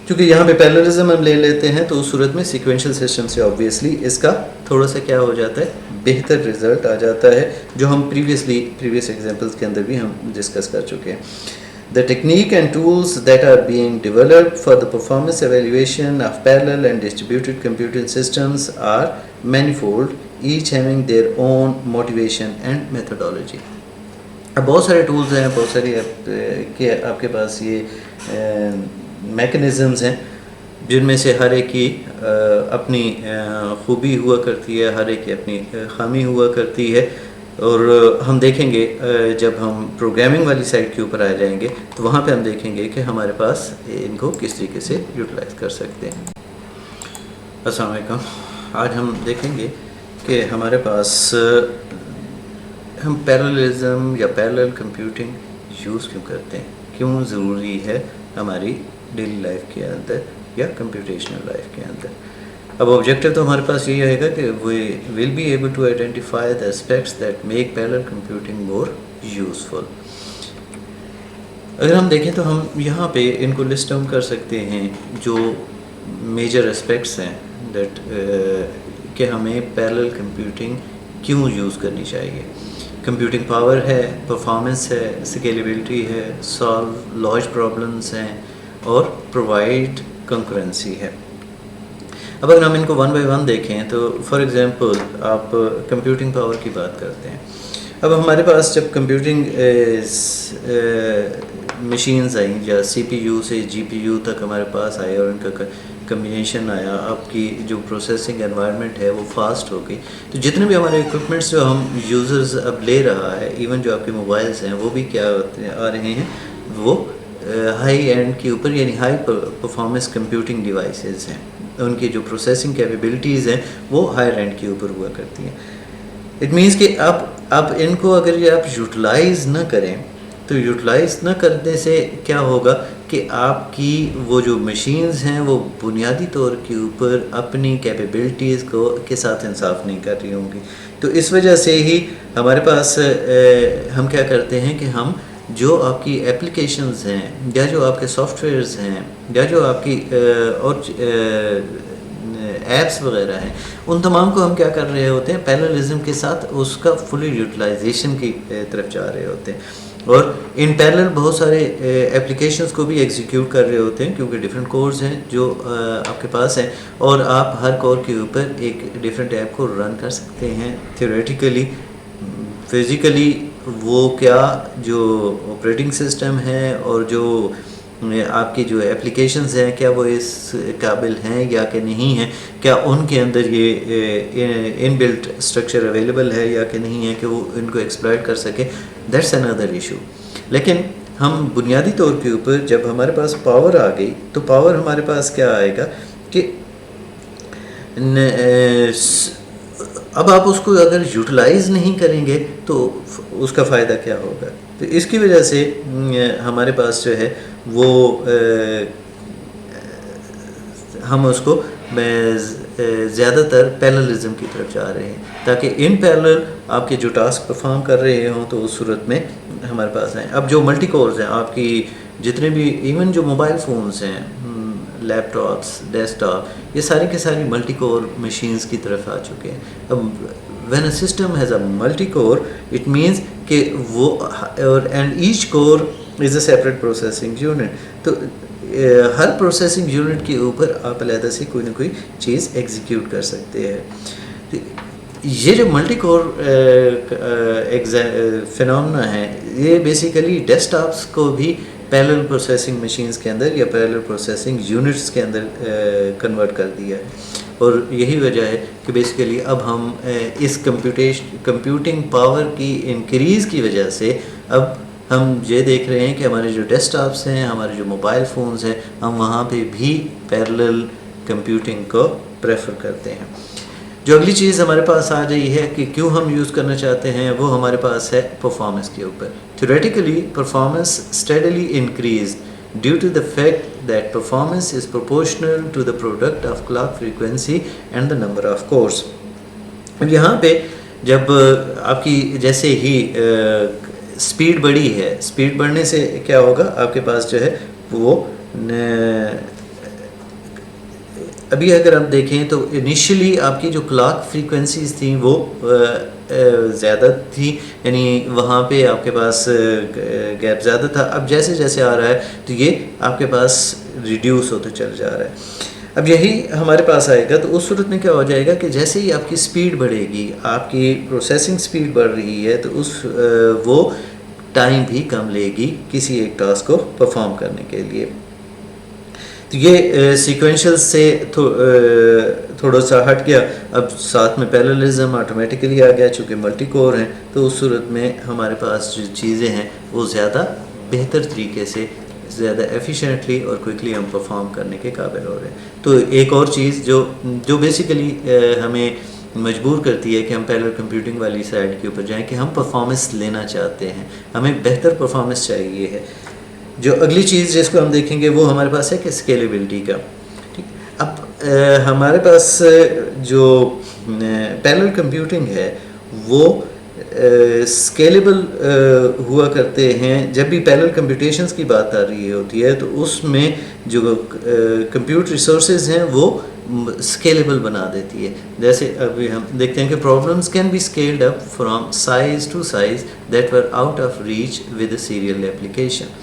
کیونکہ یہاں پہ پیرللزم ہم لے لیتے ہیں تو اس صورت میں سیکوینشل سسٹم سے آبویسلی اس کا تھوڑا سا کیا ہو جاتا ہے بہتر رزلٹ آ جاتا ہے جو ہم پریویس ایگزامپلس کے اندر بھی ہم ڈسکس کر چکے ہیں. The technique and tools that are being developed for the performance evaluation of parallel and distributed computing systems are manifold, each having their own motivation and methodology. اب بہت سارے ٹولز ہیں, بہت ساری آپ کے پاس یہ میکنزمز ہیں جن میں سے ہر ایک کی اپنی خوبی ہوا کرتی ہے, ہر ایک کی اپنی خامی ہوا کرتی ہے. اور ہم دیکھیں گے جب ہم پروگرامنگ والی سائٹ کے اوپر آ جائیں گے تو وہاں پہ ہم دیکھیں گے کہ ہمارے پاس ان کو کس طریقے سے یوٹیلائز کر سکتے ہیں. السلام علیکم. آج ہم دیکھیں گے کہ ہمارے پاس ہم پیرللزم یا پیرلل کمپیوٹنگ یوز کیوں کرتے ہیں, کیوں ضروری ہے ہماری ڈیلی لائف کے اندر یا کمپیوٹیشنل لائف کے اندر. اب آبجیکٹیو تو ہمارے پاس یہی آئے گا کہ we will be able to identify the aspects that make parallel computing more useful. اگر ہم دیکھیں تو ہم یہاں پہ ان کو لسٹ ڈاؤن کر سکتے ہیں جو میجر اسپیکٹس ہیں دیٹ کہ ہمیں پیرلل کمپیوٹنگ کیوں یوز کرنی چاہیے. کمپیوٹنگ پاور ہے, پرفارمنس ہے, اسکیلیبلٹی ہے, سالو لارج پرابلمس ہیں اور پرووائڈ کنکورنسی ہے. اب اگر ہم ان کو ون بائی ون دیکھیں تو فار ایگزامپل آپ کمپیوٹنگ پاور کی بات کرتے ہیں. اب ہمارے پاس جب کمپیوٹنگ مشینز آئیں یا سی پی یو سے جی پی یو تک ہمارے پاس آئے اور ان کا کمبینیشن آیا, آپ کی جو پروسیسنگ انوائرمنٹ ہے وہ فاسٹ ہو گئی, تو جتنے بھی ہمارے اکوپمنٹس جو ہم یوزرز اب لے رہا ہے, ایون جو آپ کے موبائلس ہیں وہ بھی کیا آ رہے ہیں, وہ ہائی اینڈ کے اوپر یعنی ہائی پرفارمنس کمپیوٹنگ ڈیوائسز ہیں. ان کی جو پروسیسنگ کیپیبلٹیز ہیں وہ ہائی رینٹ کے اوپر ہوا کرتی ہیں. اٹ مینس کہ اب ان کو اگر یہ آپ یوٹیلائز نہ کریں تو یوٹیلائز نہ کرنے سے کیا ہوگا کہ آپ کی وہ جو مشینز ہیں وہ بنیادی طور کے اوپر اپنی کیپیبلٹیز کے ساتھ انصاف نہیں کر رہی ہوں گی. تو اس وجہ سے ہی ہمارے پاس ہم کیا کرتے ہیں کہ ہم جو آپ کی اپلیکیشنز ہیں یا جو آپ کے سافٹ ویئرز ہیں یا جو آپ کی اور ایپس وغیرہ ہیں, ان تمام کو ہم کیا کر رہے ہوتے ہیں, پیرللزم کے ساتھ اس کا فلی یوٹیلائزیشن کی طرف جا رہے ہوتے ہیں. اور ان پیرلل بہت سارے اپلیکیشنز کو بھی ایگزیکیوٹ کر رہے ہوتے ہیں، کیونکہ ڈفرینٹ کورز ہیں جو آپ کے پاس ہیں، اور آپ ہر کور کے اوپر ایک ڈفرینٹ ایپ کو رن کر سکتے ہیں تھیوریٹیکلی. فزیکلی وہ کیا جو آپریٹنگ سسٹم ہے اور جو آپ کی جو اپلیکیشنز ہیں کیا وہ اس قابل ہیں یا کہ نہیں ہیں، کیا ان کے اندر یہ ان بلٹ اسٹرکچر اویلیبل ہے یا کہ نہیں ہے کہ وہ ان کو ایکسپلائٹ کر سکے، دیٹس اندر ایشو. لیکن ہم بنیادی طور کے اوپر جب ہمارے پاس پاور آ گئی تو پاور ہمارے پاس کیا آئے گا کہ اب آپ اس کو اگر یوٹیلائز نہیں کریں گے تو اس کا فائدہ کیا ہوگا. تو اس کی وجہ سے ہمارے پاس جو ہے وہ ہم اس کو زیادہ تر پیرللزم کی طرف جا رہے ہیں تاکہ ان پیرلل آپ کے جو ٹاسک پرفارم کر رہے ہوں تو اس صورت میں ہمارے پاس آئیں. اب جو ملٹی کورز ہیں آپ کی جتنے بھی ایون جو موبائل فونز ہیں، لیپ ٹاپس، ڈیسک ٹاپ، یہ ساری کے ساری ملٹی کور مشینز کی طرف آ چکے ہیں. اب when a system has a multicore it means کہ وہ and each core is a separate processing unit. تو ہر پروسیسنگ یونٹ کے اوپر آپ علیحدہ سے کوئی نہ کوئی چیز ایگزیکیوٹ کر سکتے ہیں. یہ جو ملٹی کور فنومنا ہے یہ بیسیکلی ڈیسک ٹاپس کو بھی پیرلل پروسیسنگ مشینز کے اندر یا پیرلل پروسیسنگ یونٹس کے اندر کنورٹ کر دیا ہے. اور یہی وجہ ہے کہ بیسیکلی اب ہم اس کمپیوٹنگ پاور کی انکریز کی وجہ سے اب ہم یہ دیکھ رہے ہیں کہ ہمارے جو ڈیسک ٹاپس ہیں، ہمارے جو موبائل فونز ہیں، ہم وہاں پہ بھی پیرلل کمپیوٹنگ کو پریفر کرتے ہیں. جو اگلی چیز ہمارے پاس آ رہی ہے کہ کیوں ہم یوز کرنا چاہتے ہیں وہ ہمارے پاس ہے پرفارمنس کے اوپر. Theoretically performance steadily increase due to the fact that performance is proportional to the product of clock frequency and the number of cores. اب یہاں پہ جب آپ کی جیسے ہی اسپیڈ بڑھی ہے، اسپیڈ بڑھنے سے کیا ہوگا آپ کے پاس جو ہے وہ ابھی اگر آپ دیکھیں تو انیشلی آپ کی جو کلاک فریکوینسیز تھیں وہ زیادہ تھی، یعنی وہاں پہ آپ کے پاس گیپ زیادہ تھا. اب جیسے جیسے آ رہا ہے تو یہ آپ کے پاس ریڈیوس ہوتا چل جا رہا ہے. اب یہی ہمارے پاس آئے گا تو اس صورت میں کیا ہو جائے گا کہ جیسے ہی آپ کی سپیڈ بڑھے گی، آپ کی پروسیسنگ سپیڈ بڑھ رہی ہے تو وہ ٹائم بھی کم لے گی کسی ایک ٹاسک کو پرفارم کرنے کے لیے. تو یہ سیکوینشل سے تھوڑا سا ہٹ گیا. اب ساتھ میں پیرللزم آٹومیٹیکلی آ گیا چونکہ ملٹی کور ہیں، تو اس صورت میں ہمارے پاس جو چیزیں ہیں وہ زیادہ بہتر طریقے سے، زیادہ ایفیشینٹلی اور کوئکلی ہم پرفارم کرنے کے قابل ہو رہے ہیں. تو ایک اور چیز جو بیسیکلی ہمیں مجبور کرتی ہے کہ ہم پیرلل کمپیوٹنگ والی سائڈ کے اوپر جائیں کہ ہم پرفارمنس لینا چاہتے ہیں، ہمیں بہتر پرفارمنس چاہیے ہے. جو اگلی چیز جس کو ہم دیکھیں گے وہ ہمارے پاس ہے کہ اسکیلیبلٹی کا. ٹھیک، اب ہمارے پاس جو پیرلل کمپیوٹنگ ہے وہ اسکیلیبل ہوا کرتے ہیں. جب بھی پیرلل کمپیوٹیشنز کی بات آ رہی ہوتی ہے تو اس میں جو کمپیوٹ ریسورسز ہیں وہ اسکیلیبل بنا دیتی ہے. جیسے ابھی ہم دیکھتے ہیں کہ problems can be scaled up from size to size that are out of reach with a serial application.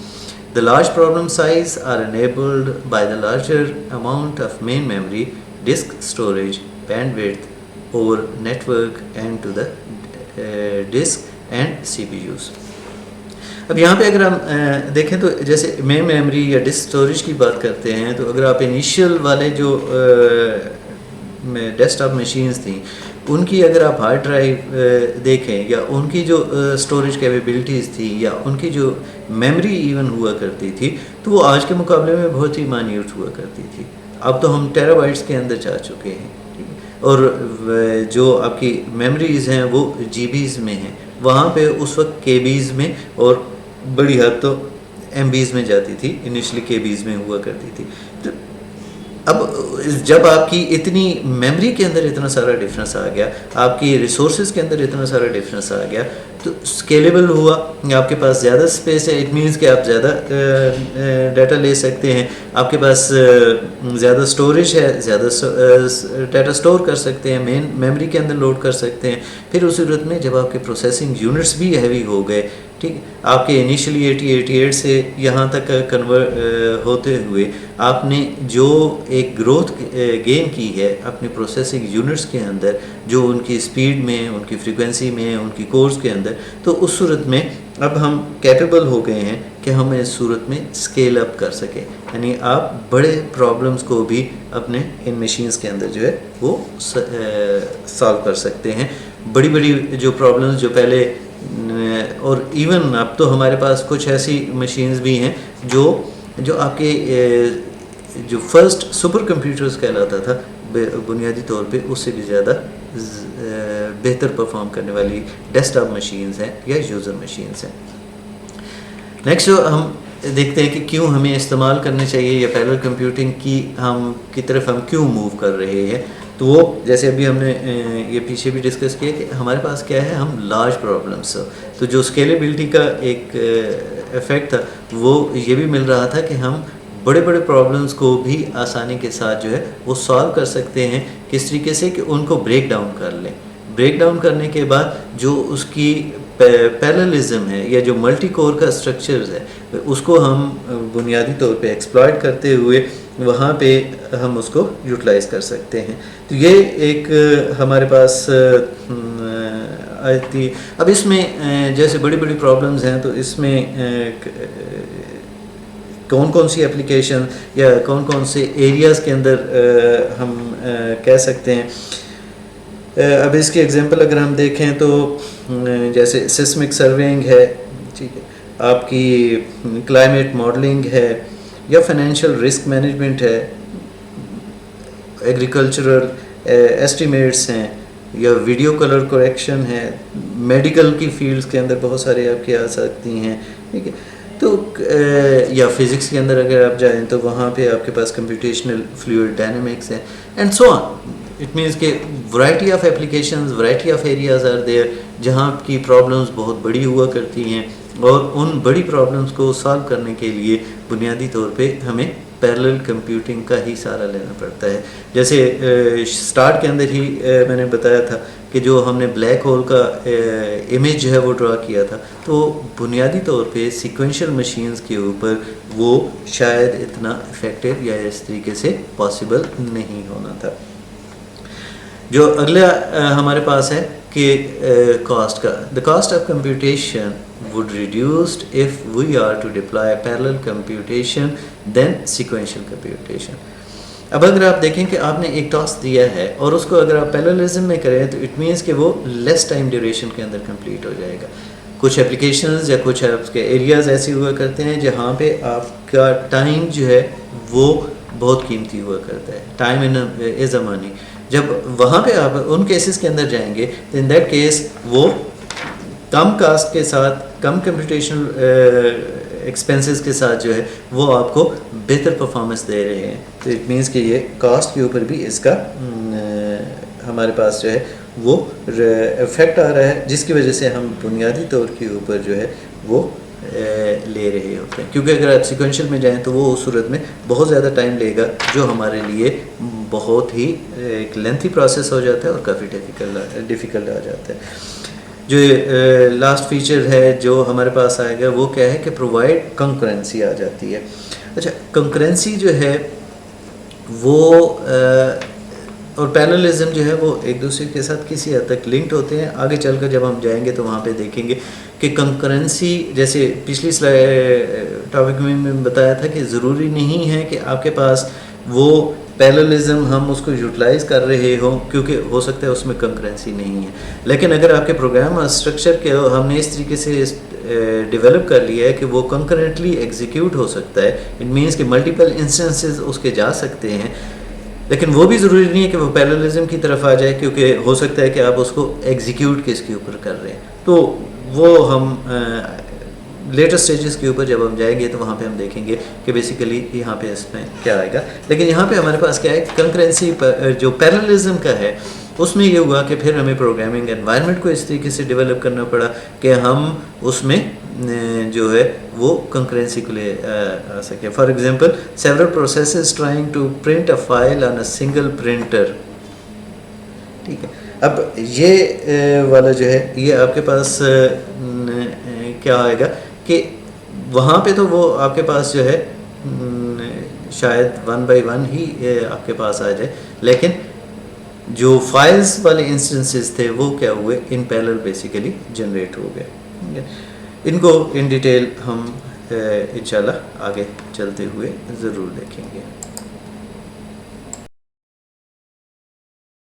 The large problem size are enabled by the larger amount of main memory, disk storage, bandwidth over network and to the disk and CPUs. اب یہاں پہ اگر ہم دیکھیں تو جیسے main memory یا disk storage کی بات کرتے ہیں تو اگر آپ انیشیل والے جو ڈیسک ٹاپ مشینز تھیں ان کی اگر آپ ہارڈ ڈرائیو دیکھیں یا ان کی جو اسٹوریج کیپیبلٹیز تھی یا ان کی جو میموری ایون ہوا کرتی تھی تو وہ آج کے مقابلے میں بہت ہی مائنیوٹ ہوا کرتی تھی. اب تو ہم ٹیرا بائٹس کے اندر جا چکے ہیں اور جو آپ کی میموریز ہیں وہ جی بیز میں ہیں. وہاں پہ اس وقت کے بیز میں اور بڑی حد تو ایم بیز میں جاتی تھی، انیشلی کے بیز میں ہوا کرتی تھی. تو اب جب آپ کی اتنی میموری کے اندر اتنا سارا ڈفرینس آ گیا، آپ کی ریسورسز کے اندر اتنا سارا ڈفرینس آ گیا تو اسکیلیبل ہوا. آپ کے پاس زیادہ اسپیس ہے، اٹ مینس کہ آپ زیادہ ڈیٹا لے سکتے ہیں. آپ کے پاس زیادہ اسٹوریج ہے، زیادہ ڈیٹا اسٹور کر سکتے ہیں، مین میموری کے اندر لوڈ کر سکتے ہیں. پھر اس صورت میں جب آپ کے پروسیسنگ یونٹس بھی ہیوی ہو گئے ٹھیک ہے. آپ کے انیشلی 88 سے یہاں تک ہوتے ہوئے آپ نے جو ایک گروتھ گین کی ہے اپنی پروسیسنگ یونٹس کے اندر، جو ان کی اسپیڈ میں، ان کی فریکوینسی میں، ان کی کورس کے اندر، تو اس صورت میں اب ہم کیپیبل ہو گئے ہیں کہ ہم اس صورت میں اسکیل اپ کر سکیں. یعنی آپ بڑے پرابلمس کو بھی اپنے ان مشینز کے اندر جو ہے وہ سالو کر سکتے ہیں. بڑی بڑی جو پرابلمس جو پہلے، اور ایون اب تو ہمارے پاس کچھ ایسی مشینز بھی ہیں جو آپ کے جو فرسٹ سپر کمپیوٹرز کہلاتا تھا بنیادی طور پہ اس سے بھی زیادہ بہتر پرفارم کرنے والی ڈیسک ٹاپ مشینز ہیں یا یوزر مشینز ہیں. نیکسٹ ہم دیکھتے ہیں کہ کیوں ہمیں استعمال کرنے چاہیے یا پیرلل کمپیوٹنگ کی طرف ہم کیوں موو کر رہے ہیں. تو وہ جیسے ابھی ہم نے یہ پیچھے بھی ڈسکس کیا کہ ہمارے پاس کیا ہے، ہم لارج پرابلمس، تو جو اسکیلیبلٹی کا ایک افیکٹ تھا وہ یہ بھی مل رہا تھا کہ ہم بڑے بڑے پرابلمس کو بھی آسانی کے ساتھ جو ہے وہ سالو کر سکتے ہیں. کس طریقے سے کہ ان کو بریک ڈاؤن کر لیں. بریک ڈاؤن کرنے کے بعد جو اس کی پیرللزم ہے یا جو ملٹی کور کا اسٹرکچرز ہے اس کو ہم بنیادی طور پہ ایکسپلائٹ کرتے ہوئے وہاں پہ ہم اس کو یوٹیلائز کر سکتے ہیں. تو یہ ایک ہمارے پاس آئی تھی. اب اس میں جیسے بڑی بڑی پرابلمز ہیں تو اس میں کون کون سی اپلیکیشن یا کون کون سے ایریاز کے اندر ہم کہہ سکتے ہیں. اب اس کی ایگزامپل اگر ہم دیکھیں تو جیسے سسمک سروینگ ہے، ٹھیک ہے، آپ کی کلائمیٹ ماڈلنگ ہے، یا فائنینشیل رسک مینجمنٹ ہے، ایگریکلچرل ایسٹیمیٹس ہیں، یا ویڈیو کلر کریکشن ہے، میڈیکل کی فیلڈز کے اندر بہت سارے آپ کی آ سکتی ہیں، ٹھیک ہے. تو یا فزکس کے اندر اگر آپ جائیں تو وہاں پہ آپ کے پاس کمپیوٹیشنل فلوئڈ ڈائنامکس ہے، and so on. It means کہ variety of applications, variety of areas are there جہاں کی پرابلمس بہت بڑی ہوا کرتی ہیں، اور ان بڑی پرابلمس کو سالو کرنے کے لیے بنیادی طور پہ ہمیں پیرلل کمپیوٹنگ کا ہی سہارا لینا پڑتا ہے. جیسے سٹارٹ کے اندر ہی میں نے بتایا تھا کہ جو ہم نے بلیک ہول کا امیج جو ہے وہ ڈرا کیا تھا، تو بنیادی طور پہ سیکوینشل مشینز کے اوپر وہ شاید اتنا افیکٹو یا اس طریقے سے پاسبل نہیں ہونا تھا. جو اگلا ہمارے پاس ہے کہ کاسٹ کا، the cost of computation would reduced if we are to deploy parallel computation than sequential computation. اب اگر آپ دیکھیں کہ آپ نے ایک ٹاسک دیا ہے اور اس کو اگر آپ پیرللزم میں کریں تو اٹ مینس کہ وہ لیس ٹائم ڈیوریشن کے اندر کمپلیٹ ہو جائے گا. کچھ اپلیکیشنز یا کچھ ایپس کے ایریاز ایسے ہوا کرتے ہیں جہاں پہ آپ کا ٹائم جو ہے وہ بہت قیمتی ہوا کرتا ہے. ٹائم از اے منی. جب وہاں پہ آپ ان کیسز کے اندر جائیں گے تو ان دیٹ کیس وہ کم کاسٹ کے ساتھ، کم کمپیوٹیشنل ایکسپینسز کے ساتھ جو ہے وہ آپ کو بہتر پرفارمنس دے رہے ہیں. تو اٹ مینس کہ یہ کاسٹ کے اوپر بھی اس کا ہمارے پاس جو ہے وہ افیکٹ آ رہا ہے، جس کی وجہ سے ہم بنیادی طور کے اوپر جو ہے وہ لے رہے ہوتے ہیں. کیونکہ اگر آپ سیکوینشل میں جائیں تو وہ اس صورت میں بہت زیادہ ٹائم لے گا، جو ہمارے لیے بہت ہی ایک لینتھی پروسیس ہو جاتا ہے اور کافی ڈیفیکلٹ آ جاتا ہے. جو لاسٹ فیچر ہے جو ہمارے پاس آئے گا وہ کیا ہے کہ پرووائڈ کنکرنسی آ جاتی ہے. اچھا، کنکرنسی جو ہے وہ اور پیرللزم جو ہے وہ ایک دوسرے کے ساتھ کسی حد تک لنکڈ ہوتے ہیں. آگے چل کر جب ہم جائیں گے تو وہاں پہ دیکھیں گے کہ کنکرنسی، جیسے پچھلی ٹاپک میں بتایا تھا کہ ضروری نہیں ہے کہ آپ کے پاس وہ پیرللزم ہم اس کو یوٹیلائز کر رہے ہوں، کیونکہ ہو سکتا ہے اس میں کنکرنسی نہیں ہے. لیکن اگر آپ کے پروگرام اور اسٹرکچر کے ہم نے اس طریقے سے ڈیولپ کر لیا ہے کہ وہ کنکرنٹلی ایگزیکیوٹ ہو سکتا ہے، اٹ مینس کہ ملٹیپل انسٹنسز اس کے جا سکتے ہیں، لیکن وہ بھی ضروری نہیں ہے کہ وہ پیرللزم کی طرف آ جائے، کیونکہ ہو سکتا ہے کہ آپ اس کو ایگزیکیوٹ کس کے اوپر کر رہے ہیں. تو وہ ہم لیٹر سٹیجز کے اوپر جب ہم جائیں گے تو وہاں پہ ہم دیکھیں گے کہ بیسیکلی یہاں پہ اس میں کیا آئے گا. لیکن یہاں پہ ہمارے پاس کیا ہے، کنکرنسی جو پیرللزم کا ہے اس میں یہ ہوا کہ پھر ہمیں پروگرامنگ انوائرمنٹ کو اس طریقے سے ڈیولپ کرنا پڑا کہ ہم اس میں جو ہے وہ کنکرنسی کو لے آ سکیں. For example several processes trying to print a file on a single printer. ٹھیک ہے، اب یہ والا جو ہے یہ آپ کے پاس کیا آئے گا کہ وہاں پہ تو وہ آپ کے پاس جو ہے شاید 1 by 1 ہی آپ کے پاس آ جائے، لیکن جو فائلز والے انسٹنسز تھے وہ کیا ہوئے، ان پیرلل بیسیکلی جنریٹ ہو گئے. ان کو ان ڈیٹیل ہم انشاءاللہ آگے چلتے ہوئے ضرور دیکھیں گے.